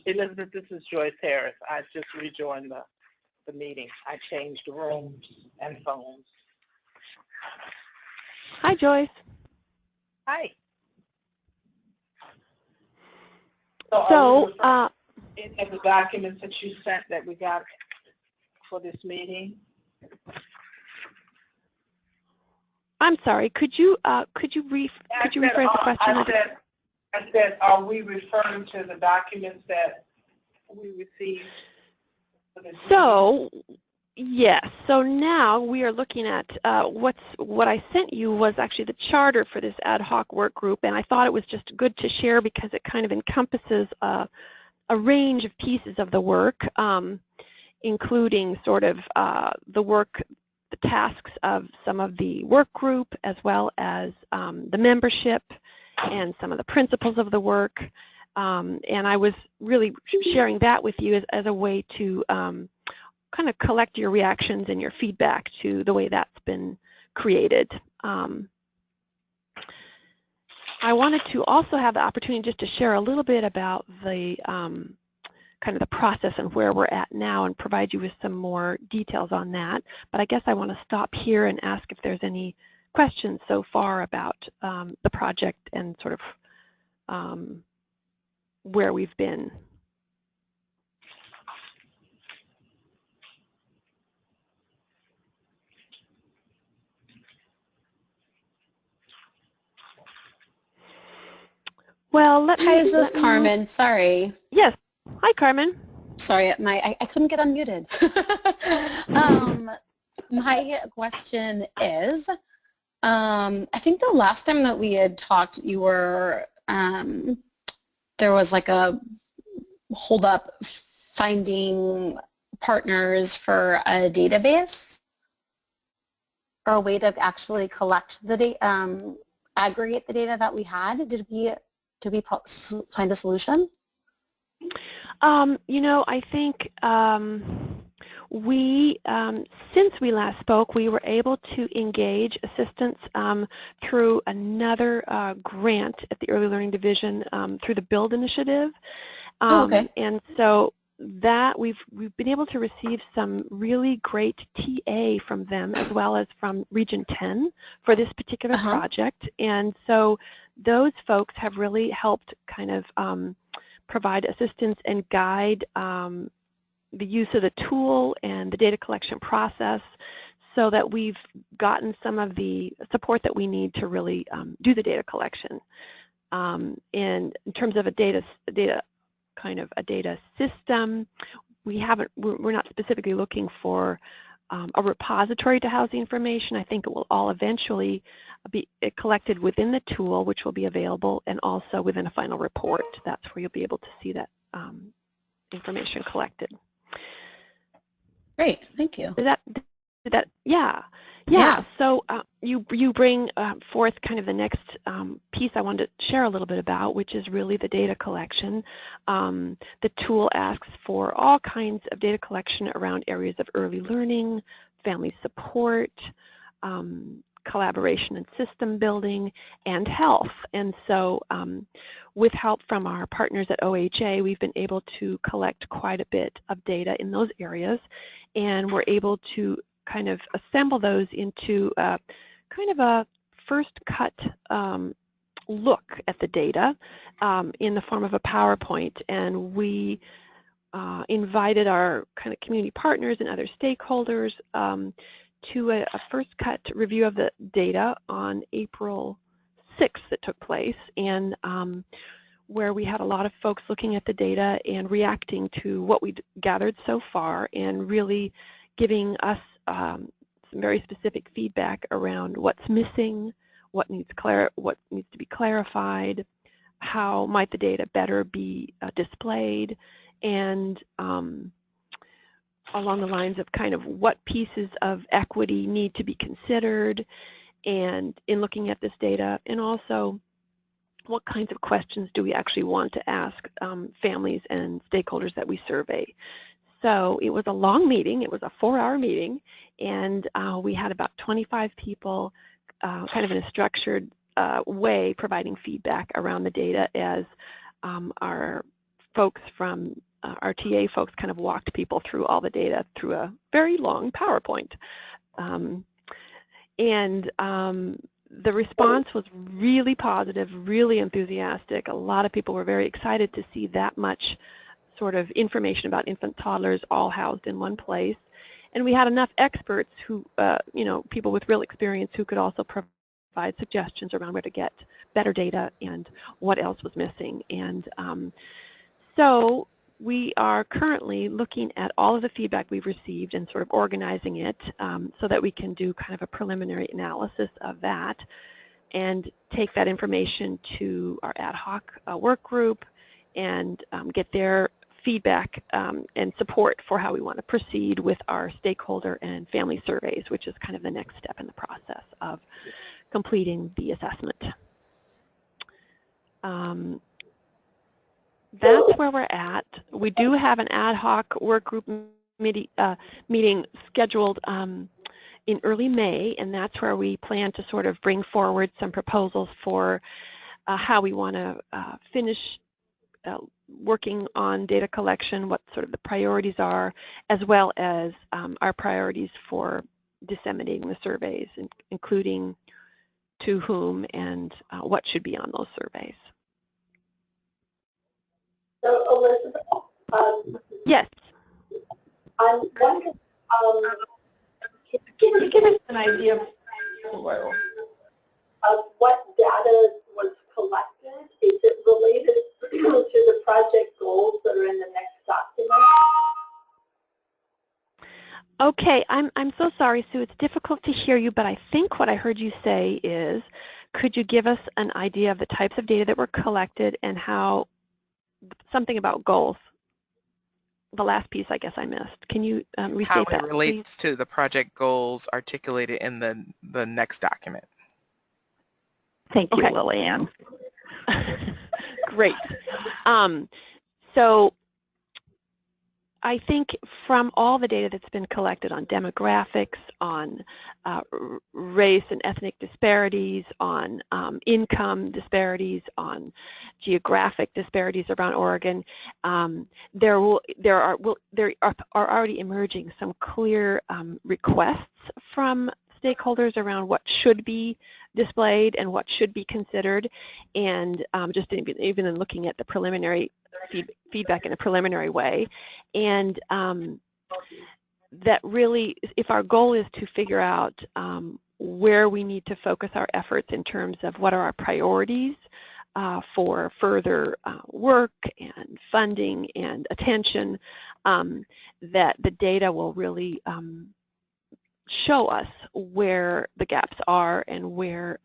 Elizabeth. This is Joyce Harris. I just rejoined the meeting. I changed rooms and phones. Hi, Joyce. Hi. So, any of the documents that you sent that we got for this meeting? I'm sorry. Could you rephrase the question? I said, are we referring to the documents that we received for this meeting? So, yes. So now we are looking at what I sent you was actually the charter for this ad hoc work group, and I thought it was just good to share because it kind of encompasses a range of pieces of the work, including sort of the tasks of some of the work group, as well as the membership and some of the principles of the work. And I was really sharing that with you as a way to kind of collect your reactions and your feedback to the way that's been created. I wanted to also have the opportunity just to share a little bit about the kind of the process and where we're at now and provide you with some more details on that. But I guess I want to stop here and ask if there's any questions so far about the project and sort of where we've been. Well, Hi, this is Carmen. Sorry. Yes. Hi, Carmen. Sorry, I couldn't get unmuted. My question is, I think the last time that we had talked, you were, there was like a hold up finding partners for a database or a way to actually collect the data, aggregate the data that we had. Did we find a solution? You know, I think since we last spoke, we were able to engage assistance through another grant at the Early Learning Division through the BUILD initiative. Okay. And so that we've been able to receive some really great TA from them, as well as from Region 10 for this particular project. And so those folks have really helped kind of provide assistance and guide the use of the tool and the data collection process, so that we've gotten some of the support that we need to really do the data collection. And in terms of a data system, we're not specifically looking for a repository to house the information. I think it will all eventually be collected within the tool, which will be available, and also within a final report. That's where you'll be able to see that information collected. Great, thank you. Yeah. So you bring forth kind of the next piece I wanted to share a little bit about, which is really the data collection. The tool asks for all kinds of data collection around areas of early learning, family support, collaboration and system building, and health. And so with help from our partners at OHA, we've been able to collect quite a bit of data in those areas, and we're able to kind of assemble those into kind of a first cut look at the data in the form of a PowerPoint. And we invited our kind of community partners and other stakeholders to a first cut review of the data on April 6th that took place, and where we had a lot of folks looking at the data and reacting to what we'd gathered so far, and really giving us some very specific feedback around what's missing, what needs to be clarified, how might the data better be displayed, and along the lines of kind of what pieces of equity need to be considered and in looking at this data, and also what kinds of questions do we actually want to ask families and stakeholders that we survey. So it was a long meeting. It was a 4-hour meeting, and we had about 25 people kind of in a structured way providing feedback around the data as our folks from our TA folks kind of walked people through all the data through a very long PowerPoint. The response was really positive, really enthusiastic. A lot of people were very excited to see that much sort of information about infant toddlers all housed in one place. And we had enough experts who, you know, people with real experience who could also provide suggestions around where to get better data and what else was missing. And so we are currently looking at all of the feedback we've received and sort of organizing it so that we can do kind of a preliminary analysis of that and take that information to our ad hoc work group and get their feedback and support for how we want to proceed with our stakeholder and family surveys, which is kind of the next step in the process of completing the assessment. That's where we're at. We do have an ad hoc work group meeting scheduled in early May, and that's where we plan to sort of bring forward some proposals for how we want to finish working on data collection, what sort of the priorities are, as well as our priorities for disseminating the surveys, including to whom and what should be on those surveys. So, Elizabeth, yes. I'm wondering, can you give us an idea of what data was collected? Is it related to the project goals that are in the next document? Okay, I'm so sorry, Sue. It's difficult to hear you, but I think what I heard you say is, could you give us an idea of the types of data that were collected and how, something about goals? The last piece I guess I missed. Can you restate that, How it relates please? to the project goals articulated in the next document. Thank you, Okay. Lillian. Great. So I think from all the data that's been collected on demographics, on race and ethnic disparities, on income disparities, on geographic disparities around Oregon, there are already emerging some clear requests from stakeholders around what should be displayed and what should be considered, and just even in looking at the preliminary feedback in a preliminary way, and that really, if our goal is to figure out where we need to focus our efforts in terms of what are our priorities for further work and funding and attention, that the data will really show us where the gaps are and where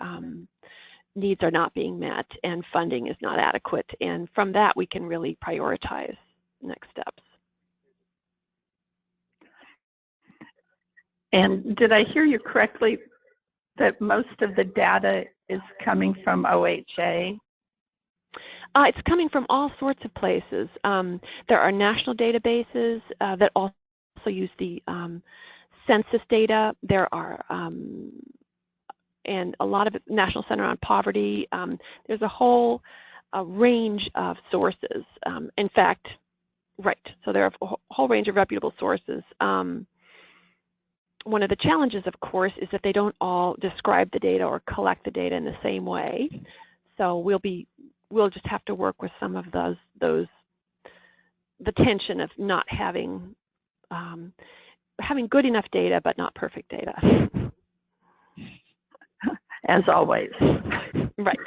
needs are not being met and funding is not adequate. And from that, we can really prioritize next steps. And did I hear you correctly that most of the data is coming from OHA? It's coming from all sorts of places. There are national databases that also use the census data. There are and a lot of it, National Center on Poverty. There's a whole range of sources. In fact, right, so there are a whole range of reputable sources. One of the challenges, of course, is that they don't all describe the data or collect the data in the same way. So we'll just have to work with some of the tension of not having good enough data but not perfect data. As always. Right.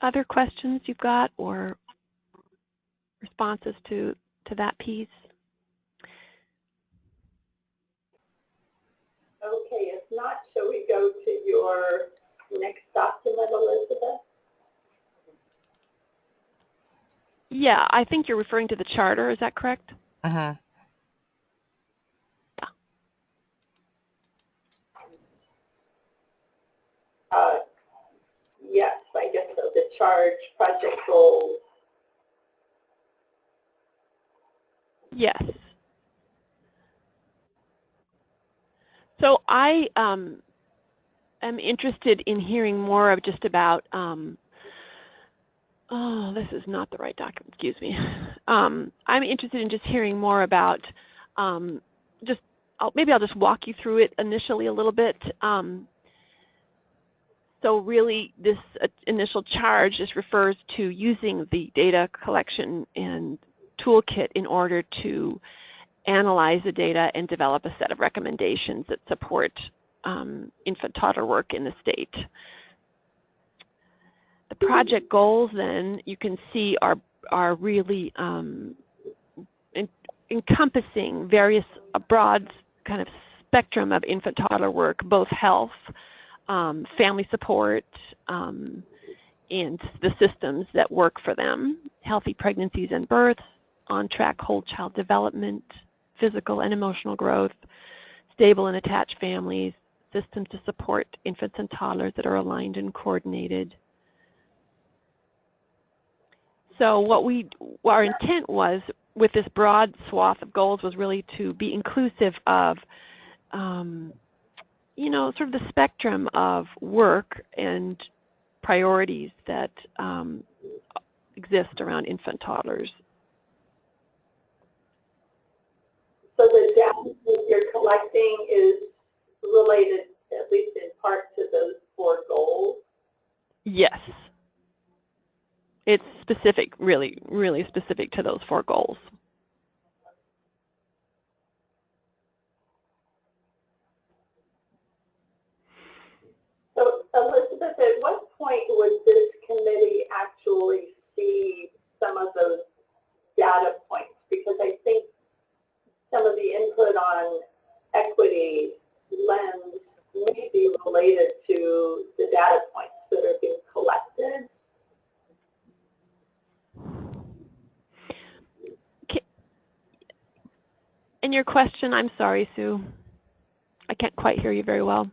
Other questions you've got or responses to that piece? Okay, if not, shall we go to your next document, Elizabeth? Yeah, I think you're referring to the charter, is that correct? Uh-huh. Yes, I guess so. The charge, project goals. Yes. So I am interested in hearing more of just about, oh, this is not the right document, excuse me. I'm interested in just hearing more about, maybe I'll just walk you through it initially a little bit. So really, this initial charge just refers to using the data collection and toolkit in order to analyze the data and develop a set of recommendations that support infant toddler work in the state. The project goals, then, you can see are really encompassing a broad kind of spectrum of infant toddler work, both health, family support, and the systems that work for them, healthy pregnancies and births, on-track whole child development, physical and emotional growth, stable and attached families, systems to support infants and toddlers that are aligned and coordinated. So our intent was with this broad swath of goals was really to be inclusive of you know, sort of the spectrum of work and priorities that exist around infant toddlers. So the data that you're collecting is related, at least in part, to those 4 goals? Yes. It's specific, really, really specific to those 4 goals. So, Elizabeth, at what point would this committee actually see some of those data points? Because I think some of the input on equity lens may be related to the data points that are being collected. And your question, I'm sorry, Sue. I can't quite hear you very well.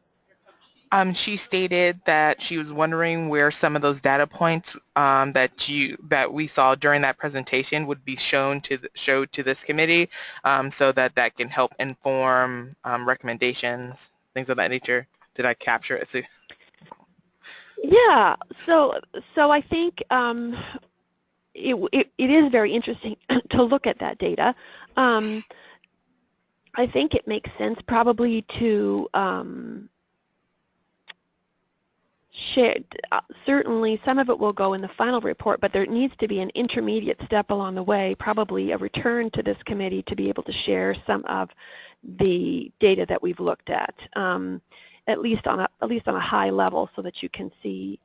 She stated that she was wondering where some of those data points that we saw during that presentation would be showed to this committee, so that can help inform recommendations, things of that nature. Did I capture it, Sue? Yeah. So I think it is very interesting to look at that data. I think it makes sense probably to share, certainly some of it will go in the final report, but there needs to be an intermediate step along the way, probably a return to this committee to be able to share some of the data that we've looked at, at least on a high level, so that you can see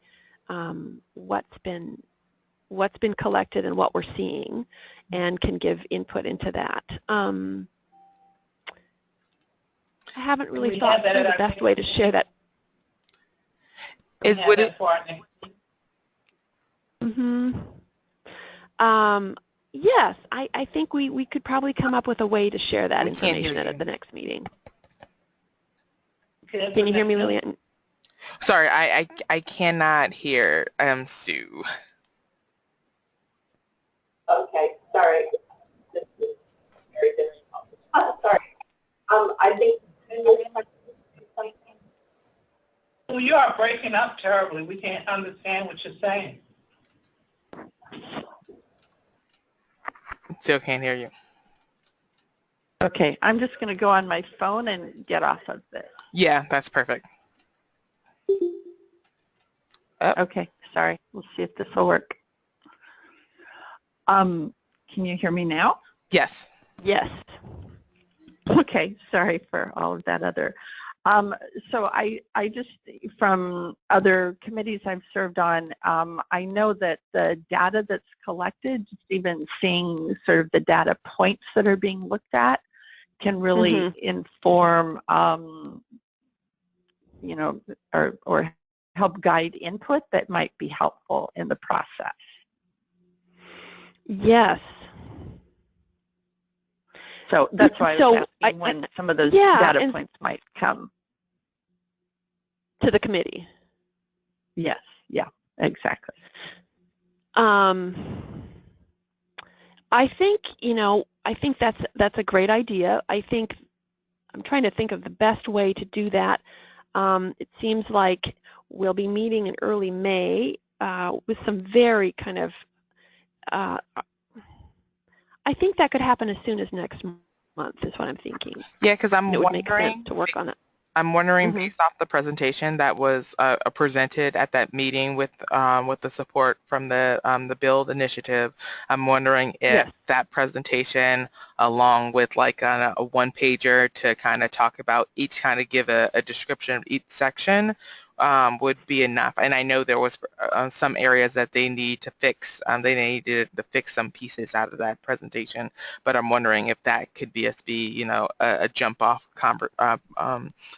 what's been collected and what we're seeing, and can give input into that. I haven't really thought through the best way to share that. Would it? Yes, I think we could probably come up with a way to share that information at the next meeting. Can you hear me, Lillian? Sorry, I cannot hear Sue. Okay, sorry. This is very difficult. Oh, sorry. I think. Well, you are breaking up terribly. We can't understand what you're saying. Still can't hear you. Okay, I'm just going to go on my phone and get off of this. Yeah, that's perfect. Oh. Okay, sorry. We'll see if this will work. Can you hear me now? Yes. Yes. Okay, sorry for all of that other. So I just, from other committees I've served on, I know that the data that's collected, just even seeing sort of the data points that are being looked at, can really inform, you know, or help guide input that might be helpful in the process. Yes. So that's why I was asking when some of those data points might come to the committee. Yes, yeah, exactly. I think, you know, I think that's a great idea. I think I'm trying to think of the best way to do that. It seems like we'll be meeting in early May with some very kind of, I think that could happen as soon as next month is what I'm thinking. Yeah, because I'm It would make sense wondering, to work on that. I'm wondering, based off the presentation that was presented at that meeting with the support from the Build Initiative, I'm wondering if that presentation, along with like a one-pager to kind of talk about each, kind of give a description of each section, would be enough. And I know there was some areas that they need to fix. They needed to fix some pieces out of that presentation, but I'm wondering if that could be you know, a jump-off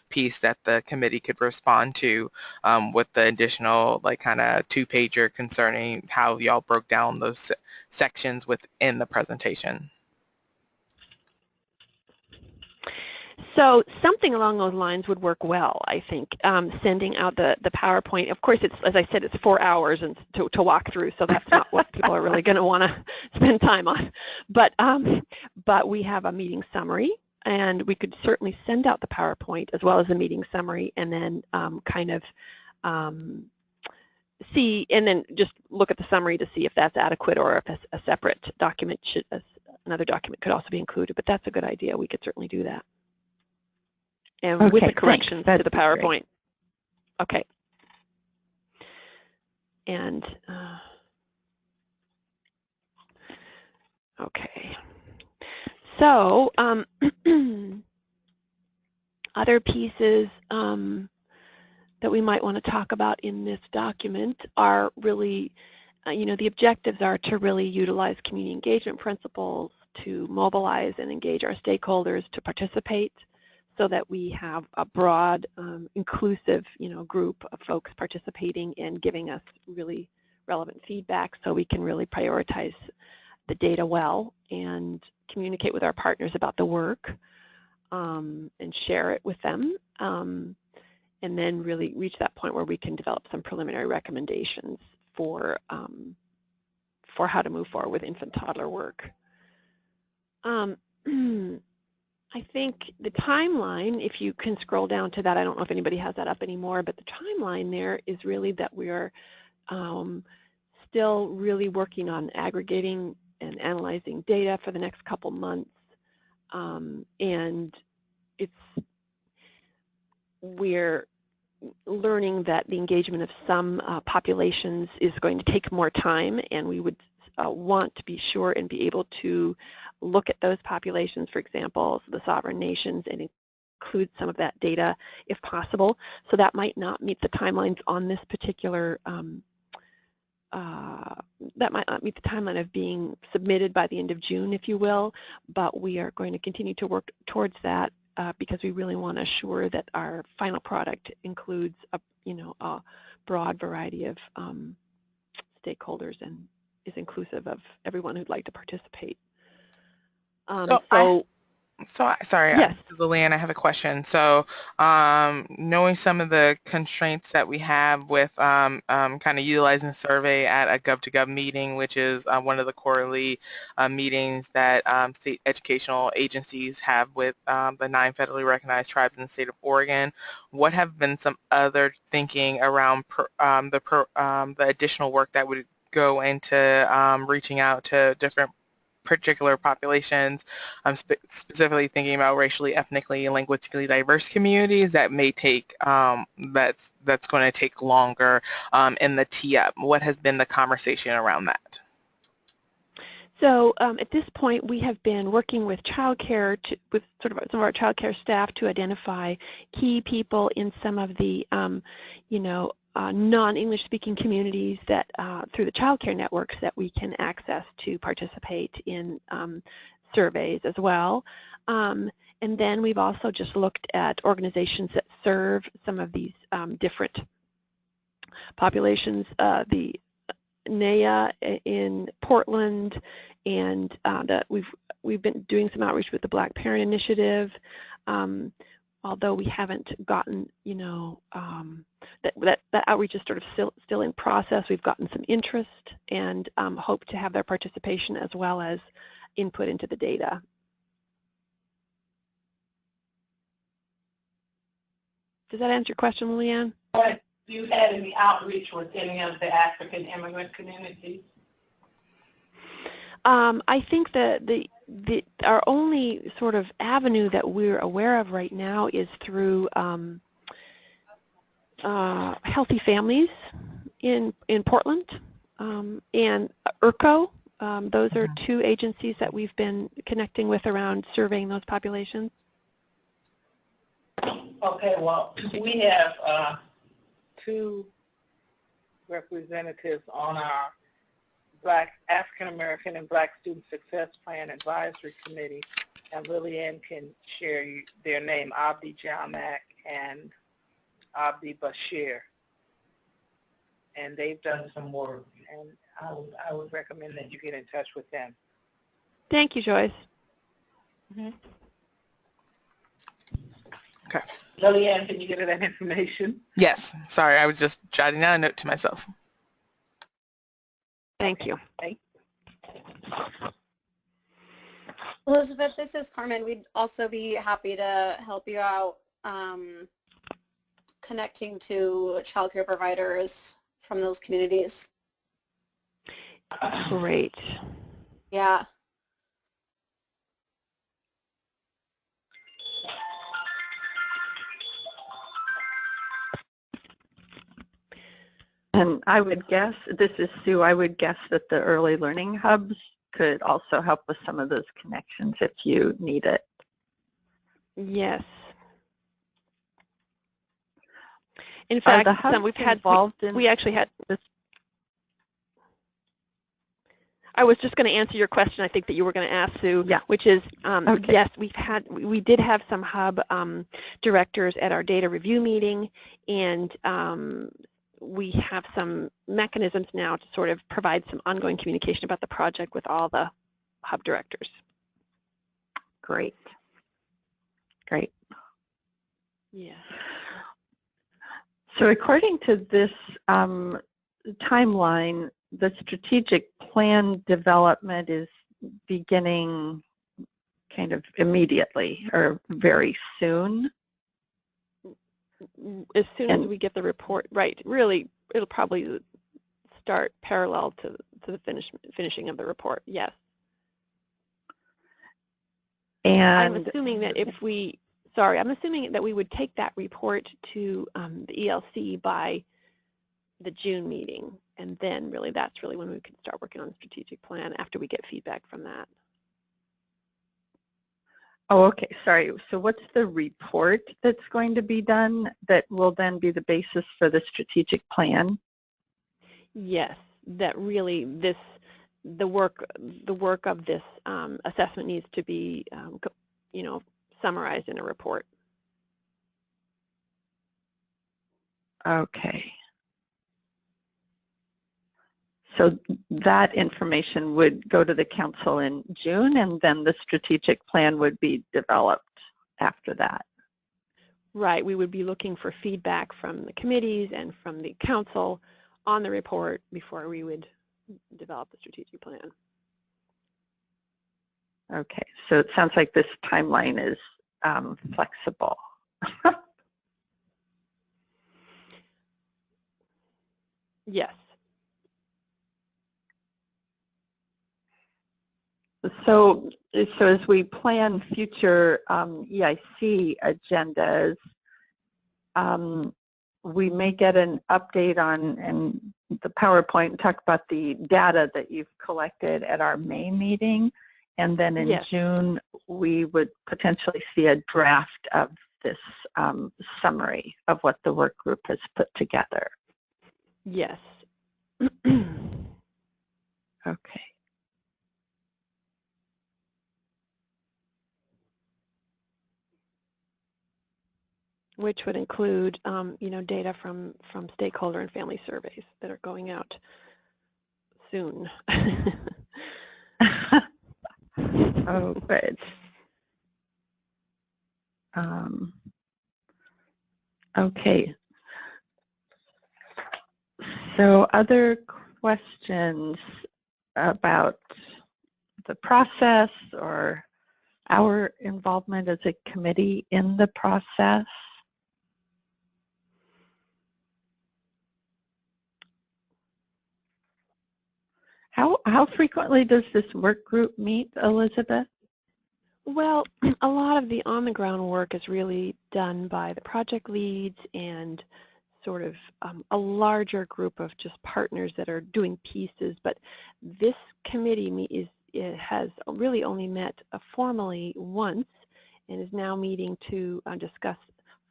piece that the committee could respond to with the additional like kind of two-pager concerning how y'all broke down those sections within the presentation. So something along those lines would work well, I think, sending out the PowerPoint. Of course, it's, as I said, it's 4 hours and to walk through, so that's not what people are really going to want to spend time on. But we have a meeting summary, and we could certainly send out the PowerPoint as well as the meeting summary, and then kind of see, and then just look at the summary to see if that's adequate, or if a separate document another document could also be included. But that's a good idea. We could certainly do that. And with the corrections to the PowerPoint. Okay. And okay. So other pieces that we might want to talk about in this document are really, you know, the objectives are to really utilize community engagement principles, to mobilize and engage our stakeholders to participate, so that we have a broad, inclusive, you know, group of folks participating and giving us really relevant feedback, so we can really prioritize the data well and communicate with our partners about the work and share it with them, and then really reach that point where we can develop some preliminary recommendations for how to move forward with infant-toddler work. I think the timeline, if you can scroll down to that, I don't know if anybody has that up anymore, but the timeline there is really that we are still really working on aggregating and analyzing data for the next couple months, and we're learning that the engagement of some populations is going to take more time, and we would want to be sure and be able to look at those populations, for example, the sovereign nations, and include some of that data if possible. So that might not meet the timelines on this particular, that might not meet the timeline of being submitted by the end of June, if you will, but we are going to continue to work towards that because we really want to assure that our final product includes a, you know, a broad variety of stakeholders and is inclusive of everyone who'd like to participate. Sorry, yes. This is Lillian. I have a question. So, knowing some of the constraints that we have with kind of utilizing the survey at a Gov2Gov meeting, which is one of the quarterly meetings that state educational agencies have with the 9 federally recognized tribes in the state of Oregon, what have been some other thinking around the additional work that would go into reaching out to different particular populations? I'm specifically thinking about racially, ethnically, and linguistically diverse communities that may take, that's going to take longer in the tee-up. What has been the conversation around that? So at this point, we have been working with childcare, with sort of some of our childcare staff to identify key people in some of the, you know, non-English speaking communities that through the childcare networks that we can access to participate in surveys as well. And then we've also just looked at organizations that serve some of these different populations, the NAIA in Portland, and we've been doing some outreach with the Black Parent Initiative. Although we haven't gotten, you know, that outreach is sort of still in process. We've gotten some interest and hope to have their participation as well as input into the data. Does that answer your question, Lilianne? Have you had any outreach with any of the African immigrant communities? I think that our only sort of avenue that we're aware of right now is through Healthy Families in Portland and ERCO. Those are two agencies that we've been connecting with around surveying those populations. Okay, well, we have two representatives on our Black African American and Black Student Success Plan Advisory Committee, and Lillian can share their name, Abdi Jamak and Abdi Bashir. And they've done some work, and I would recommend that you get in touch with them. Thank you, Joyce. Okay. Lillian, can you get her that information? Yes. Sorry, I was just jotting down a note to myself. Thank you. Elizabeth, this is Carmen. We'd also be happy to help you out connecting to child care providers from those communities. Great. Yeah. And I would guess, this is Sue, I would guess that the early learning hubs could also help with some of those connections if you need it. Yes. In fact, we've had we actually had this. I was just going to answer your question. I think that you were going to ask, Sue. Yeah. Which is, okay. Yes, we did have some hub directors at our data review meeting, and we have some mechanisms now to sort of provide some ongoing communication about the project with all the hub directors. Great. Great. Yeah. So according to this timeline, the strategic plan development is beginning kind of immediately or very soon. As soon as we get the report, right, really, it'll probably start parallel to the finishing of the report, yes. And I'm assuming that I'm assuming that we would take that report to the ELC by the June meeting, and then really that's really when we can start working on the strategic plan after we get feedback from that. Oh, okay, sorry. So what's the report that's going to be done that will then be the basis for the strategic plan? Yes, that really the work of this assessment needs to be, summarized in a report. Okay. So that information would go to the council in June, and then the strategic plan would be developed after that. Right. We would be looking for feedback from the committees and from the council on the report before we would develop the strategic plan. Okay. So it sounds like this timeline is flexible. Yes. So as we plan future EIC agendas, we may get an update on and the PowerPoint and talk about the data that you've collected at our May meeting, and then in yes. June we would potentially see a draft of this summary of what the work group has put together. Yes. Okay. Which would include, data from stakeholder and family surveys that are going out soon. Oh, good. Okay. So other questions about the process or our involvement as a committee in the process? How frequently does this work group meet, Elizabeth? Well, a lot of the on-the-ground work is really done by the project leads and sort of a larger group of just partners that are doing pieces. But this committee has really only met formally once and is now meeting to discuss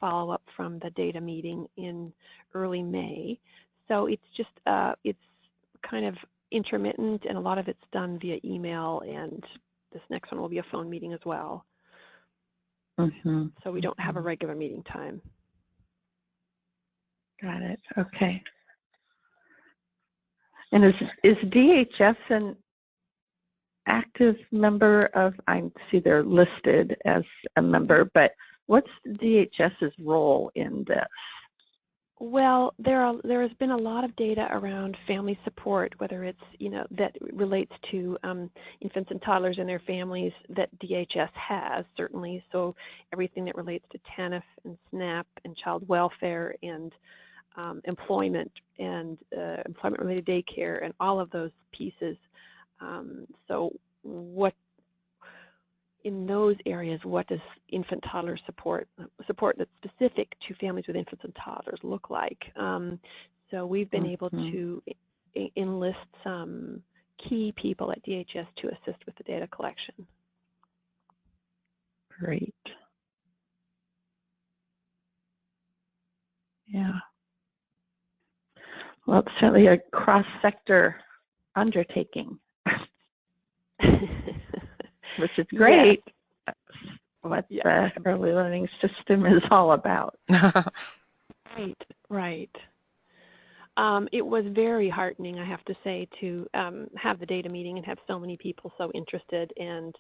follow-up from the data meeting in early May. So it's just, it's kind of intermittent, and a lot of it's done via email, and this next one will be a phone meeting as well. Mm-hmm. So we don't have a regular meeting time. Got it. Okay. And is DHS an active member of, I see they're listed as a member, but what's DHS's role in this? Well, there has been a lot of data around family support, whether it's, that relates to infants and toddlers and their families that DHS has, certainly. So everything that relates to TANF and SNAP and child welfare and employment and employment-related daycare and all of those pieces. So what, in those areas, what does infant toddler support that's specific to families with infants and toddlers look like? So we've been able to enlist some key people at DHS to assist with the data collection. Great. Yeah. Well, it's certainly a cross-sector undertaking, which is great. That's what the early learning system is all about. Right. It was very heartening, I have to say, to have the data meeting and have so many people so interested and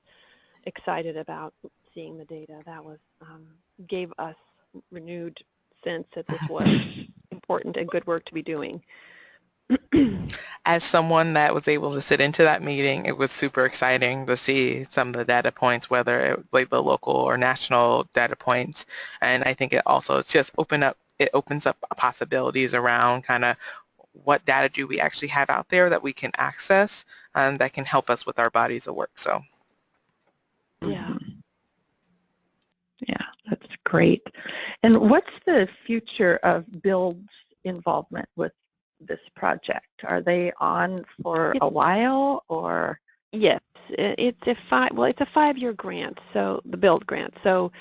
excited about seeing the data. That was gave us renewed sense that this was important and good work to be doing. As someone that was able to sit into that meeting, it was super exciting to see some of the data points, whether it was like the local or national data points. And I think it also just opens up possibilities around kind of what data do we actually have out there that we can access and that can help us with our bodies of work. So yeah. Yeah, that's great. And what's the future of Build's involvement with this project? Are they on for a while, or? Yes, it's a 5-year grant, so the Build grant. So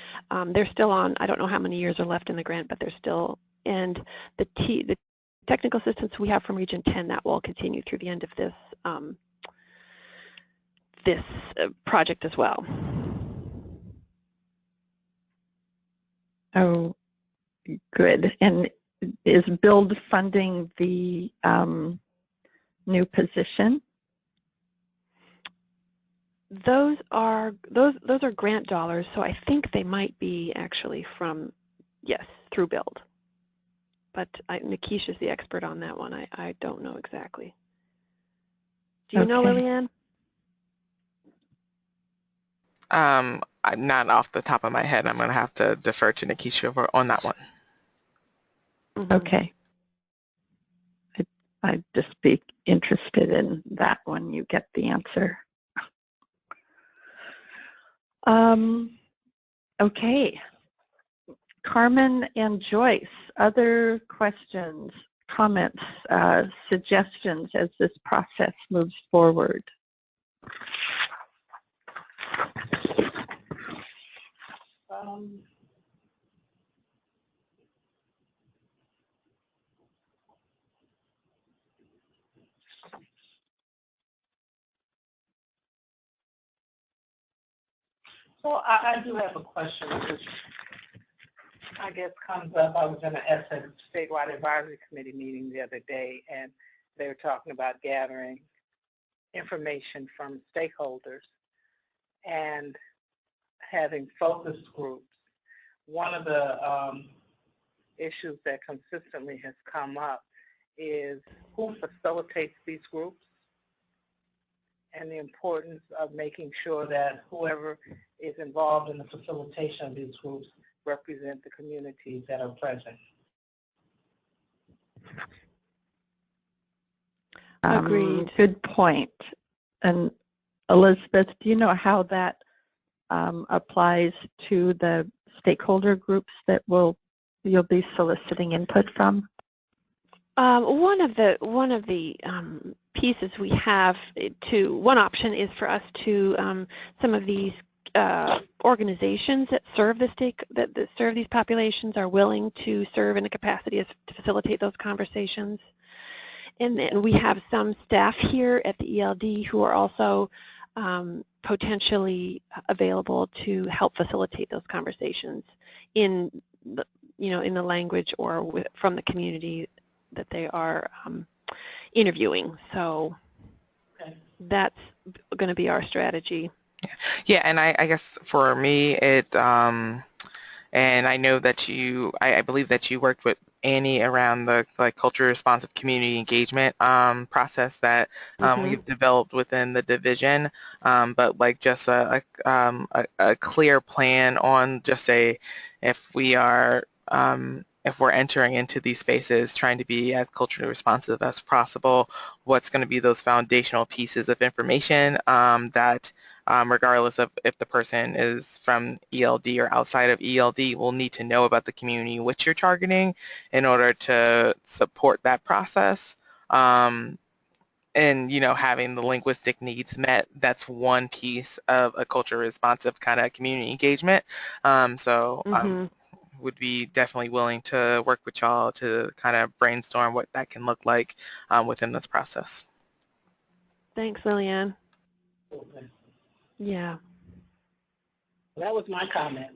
they're still on. I don't know how many years are left in the grant, but they're still. And the technical assistance we have from Region 10, that will continue through the end of this project as well. Oh, good. And is Build funding the new position? Those are grant dollars, so I think they might be actually from, yes, through Build. But Nikisha's the expert on that one. I don't know exactly. Do you know, Lillian? Not off the top of my head. I'm going to have to defer to Nikisha on that one. Okay. I'd just be interested in that when you get the answer. Okay. Carmen and Joyce, other questions, comments, suggestions as this process moves forward? So I do have a question, which I guess comes up. I was in an Essex Statewide Advisory Committee meeting the other day, and they were talking about gathering information from stakeholders and having focus groups. One of the issues that consistently has come up is who facilitates these groups and the importance of making sure that whoever is involved in the facilitation of these groups represent the communities that are present. Agreed. Good point. And Elizabeth, do you know how that applies to the stakeholder groups that you'll be soliciting input from? One of the pieces we have one option is for us to some of these organizations that serve that serve these populations are willing to serve in a capacity to facilitate those conversations. And then we have some staff here at the ELD who are also potentially available to help facilitate those conversations in the language or from the community that they are interviewing. So that's going to be our strategy. Yeah, and I guess for me, and I know that I believe that you worked with Annie around the culturally responsive community engagement process that we've developed within the division, but just a clear plan on just say if we're entering into these spaces trying to be as culturally responsive as possible, what's going to be those foundational pieces of information that regardless of if the person is from ELD or outside of ELD, will need to know about the community which you're targeting in order to support that process. And having the linguistic needs met, that's one piece of a culturally responsive kind of community engagement. Would be definitely willing to work with y'all to kind of brainstorm what that can look like within this process. Thanks, Lillian. Yeah. That was my comment.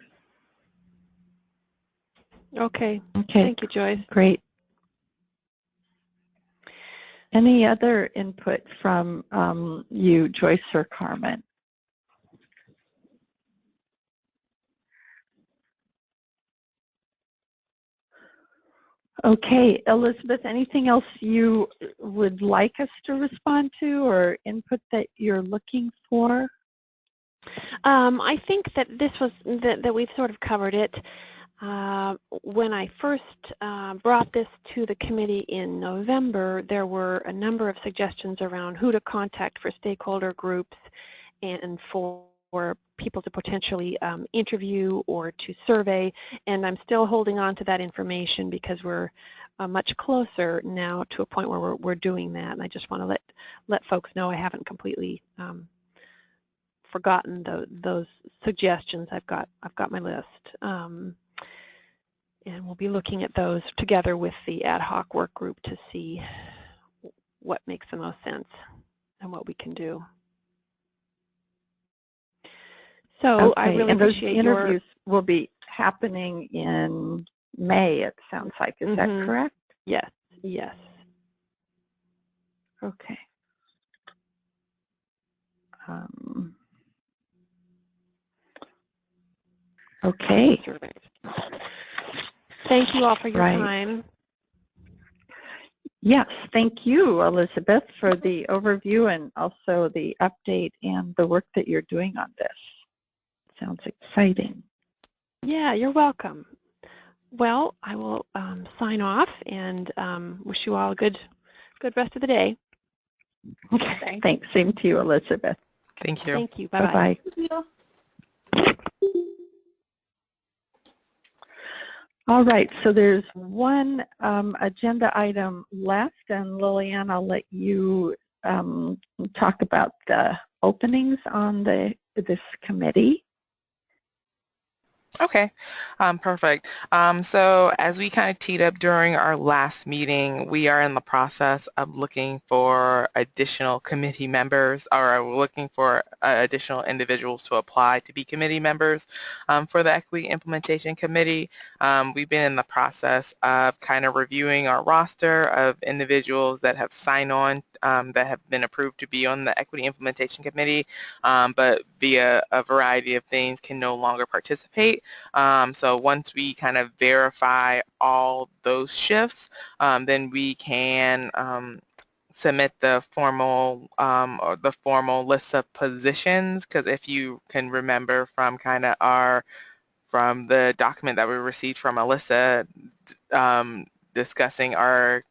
Okay. Thank you, Joyce. Great. Any other input from you, Joyce or Carmen? Okay, Elizabeth, anything else you would like us to respond to or input that you're looking for? I think that that we've sort of covered it. When I first brought this to the committee in November, there were a number of suggestions around who to contact for stakeholder groups and for people to potentially interview or to survey, and I'm still holding on to that information because we're much closer now to a point where we're doing that, and I just want to let folks know I haven't completely forgotten those suggestions. I've got my list, and we'll be looking at those together with the ad hoc work group to see what makes the most sense and what we can do. So I really and those appreciate interviews will be happening in May, it sounds like. Is that correct? Yes, yes. Okay. Okay. Thank you all for your time. Yes, thank you, Elizabeth, for the overview and also the update and the work that you're doing on this. Sounds exciting. Yeah, you're welcome. Well, I will sign off and wish you all a good rest of the day. Okay, thanks. Same to you, Elizabeth. Thank you. Thank you. Bye-bye. Bye-bye. Thank you. All right, so there's one agenda item left, and Lillian, I'll let you talk about the openings on this committee. Okay, perfect. So as we kind of teed up during our last meeting, we are in the process of looking for additional committee members, or looking for additional individuals to apply to be committee members for the Equity Implementation Committee. We've been in the process of kind of reviewing our roster of individuals that have signed on, that have been approved to be on the Equity Implementation Committee, but via a variety of things can no longer participate. So once we kind of verify all those shifts, then we can submit the formal list of positions. Because if you can remember from kind of from the document that we received from Alyssa, discussing our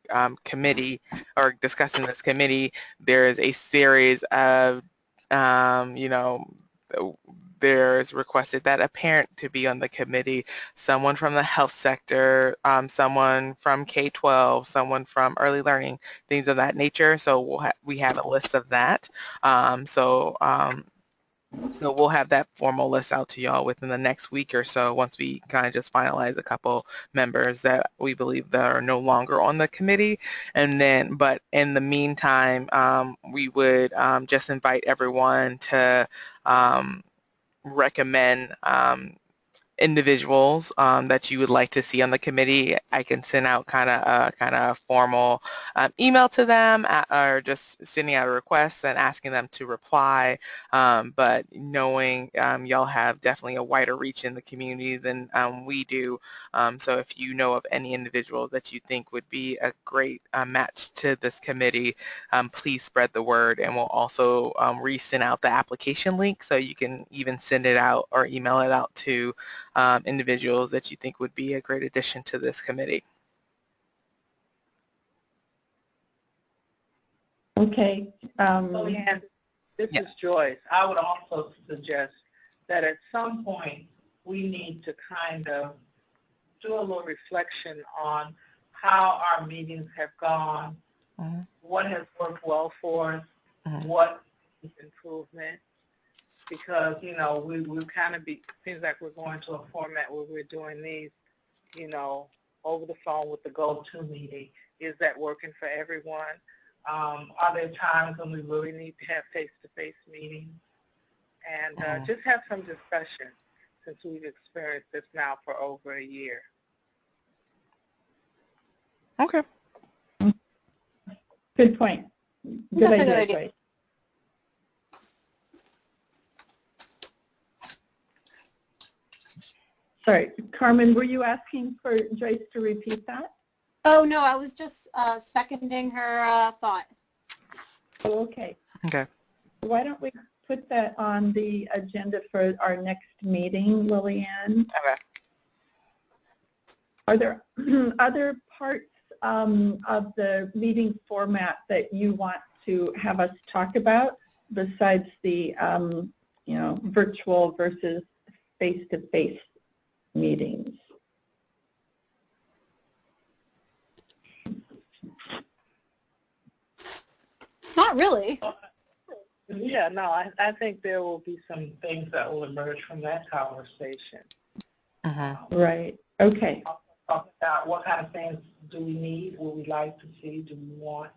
committee or discussing this committee, there is a series of, you know, there's requested that a parent to be on the committee, someone from the health sector, someone from K-12, someone from early learning, things of that nature. So we have a list of that. So we'll have that formal list out to y'all within the next week or so once we kind of just finalize a couple members that we believe that are no longer on the committee. And then, but in the meantime, we would just invite everyone to recommend individuals that you would like to see on the committee. I can send out kind of a formal email to them or just sending out a request and asking them to reply. But knowing y'all have definitely a wider reach in the community than we do. So if you know of any individual that you think would be a great match to this committee, please spread the word, and we'll also resend out the application link so you can even send it out or email it out to individuals that you think would be a great addition to this committee. Okay. Leanne, this Yeah. is Joyce. I would also suggest that at some point we need to kind of do a little reflection on how our meetings have gone, what has worked well for us, what is improvement. Because, you know, we kind of seems like we're going to a format where we're doing these, you know, over the phone with the go-to meeting. Is that working for everyone? Are there times when we really need to have face-to-face meetings? And just have some discussion since we've experienced this now for over a year. Okay. Good point. Good idea, Joyce. Sorry, Carmen, were you asking for Joyce to repeat that? Oh, no, I was just seconding her thought. Oh, okay. Okay. Why don't we put that on the agenda for our next meeting, Lillian? Okay. Are there other parts of the meeting format that you want to have us talk about besides the, you know, virtual versus face-to-face meetings? Not really. Yeah, no, I think there will be some things that will emerge from that conversation. Right. Okay. Talk about what kind of things do we need, what we like to see, do we want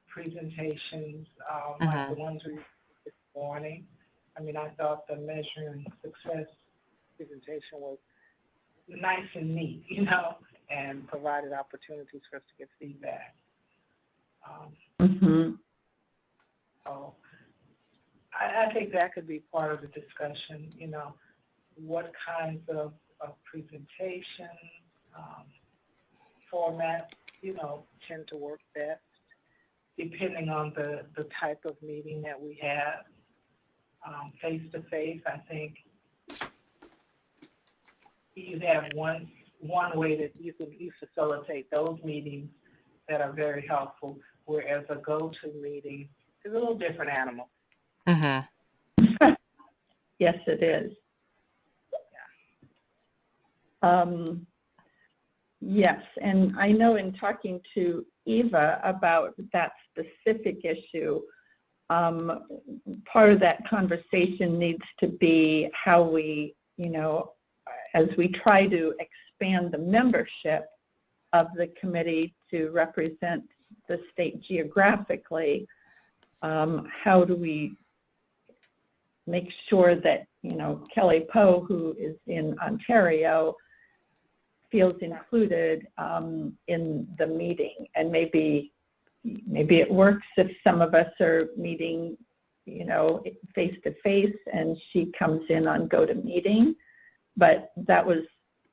presentations like the ones we did this morning. I mean, I thought the measuring success presentation was nice and neat, you know, and provided opportunities for us to get feedback. So I think that could be part of the discussion, you know, what kinds of presentations, formats, you know, tend to work best depending on the type of meeting that we have. Face-to-face, I think you have one way that you facilitate those meetings that are very helpful, whereas a go-to meeting is a little different animal. Yes, it is. Yes, and I know in talking to Eva about that specific issue, part of that conversation needs to be how we, you know, as we try to expand the membership of the committee to represent the state geographically, how do we make sure that, you know, Kelly Poe, who is in Ontario, feels included in the meeting. And maybe it works if some of us are meeting, you know, face-to-face and she comes in on GoToMeeting. But that was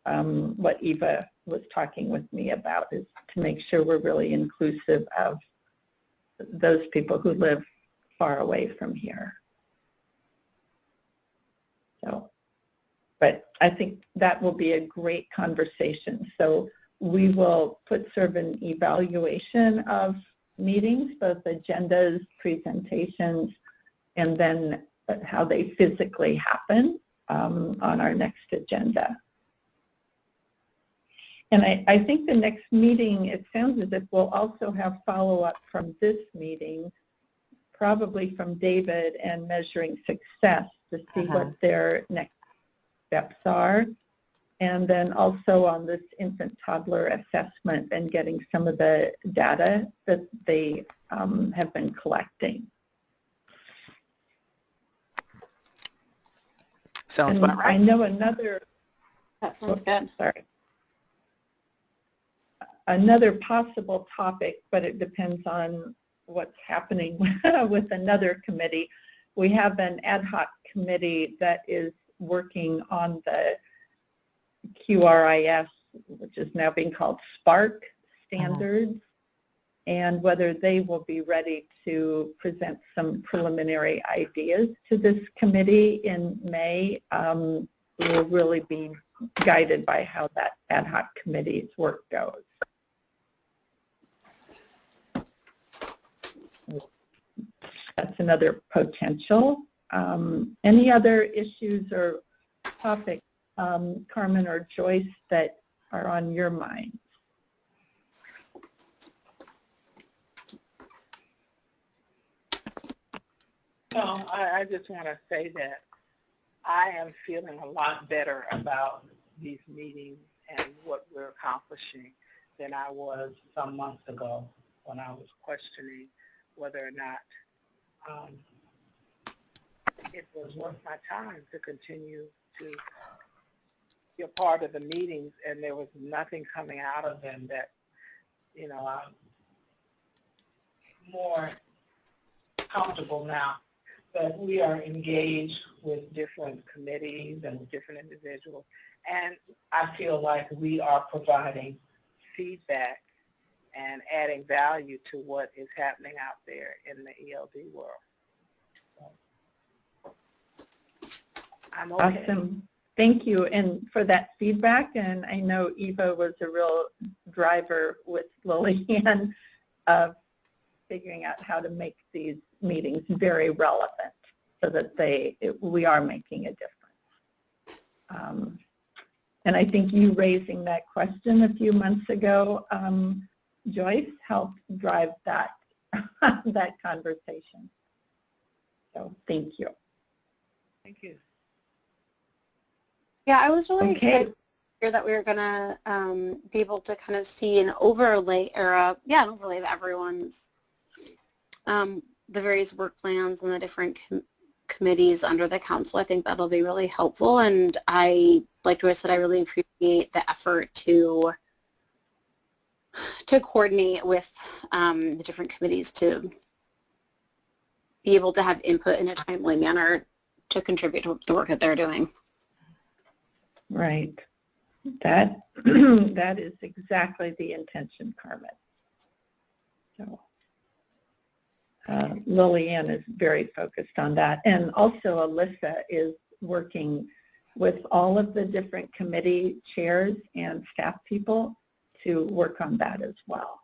what Eva was talking with me about, is to make sure we're really inclusive of those people who live far away from here. So, but I think that will be a great conversation. So we will put sort of an evaluation of meetings, both agendas, presentations, and then how they physically happen on our next agenda. And I think the next meeting, it sounds as if we'll also have follow-up from this meeting, probably from David and Measuring Success, to see what their next steps are. And then also on this infant toddler assessment and getting some of the data that they have been collecting. Sounds about right. I know another. That sounds good. Sorry. Another possible topic, but it depends on what's happening with another committee. We have an ad hoc committee that is working on the QRIS, which is now being called SPARK standards, and whether they will be ready to present some preliminary ideas to this committee in May will really be guided by how that ad hoc committee's work goes. That's another potential. Any other issues or topics, Carmen or Joyce, that are on your mind? No, I just want to say that I am feeling a lot better about these meetings and what we're accomplishing than I was some months ago when I was questioning whether or not it was worth my time to continue to be a part of the meetings, and there was nothing coming out of them that, you know, I'm more comfortable now that we are engaged with different committees and with different individuals, and I feel like we are providing feedback and adding value to what is happening out there in the ELD world. I'm okay. Awesome. Thank you, and for that feedback. And I know Eva was a real driver with Lillian of figuring out how to make these meetings very relevant so that we are making a difference. And I think you raising that question a few months ago, Joyce, helped drive that that conversation. So thank you. Thank you. Yeah, I was really excited to hear that we were going to be able to kind of see an overlay, or an overlay of everyone's, the various work plans and the different committees under the council. I think that'll be really helpful, and like Joyce said, I really appreciate the effort to coordinate with the different committees to be able to have input in a timely manner to contribute to the work that they're doing. Right. That that is exactly the intention, Carmen. So Lillian is very focused on that, and also Alyssa is working with all of the different committee chairs and staff people to work on that as well.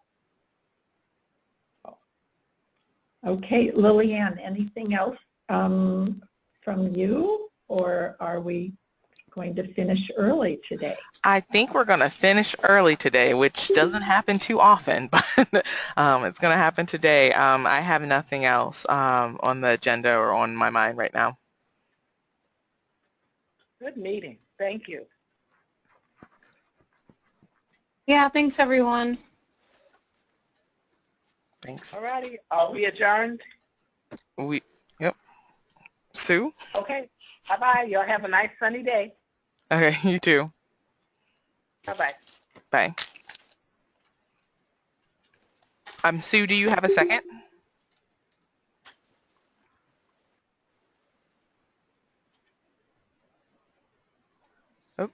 Okay, Lillian, anything else from you, or are we going to finish early today? I think we're going to finish early today, which doesn't happen too often, but it's going to happen today. I have nothing else on the agenda or on my mind right now. Good meeting. Thank you. Yeah, thanks everyone. Thanks. All righty. Are we adjourned? Yep. Sue? Okay. Bye-bye. Y'all have a nice sunny day. Okay, you too. Bye-bye. Bye. Sue, do you have a second? Oh.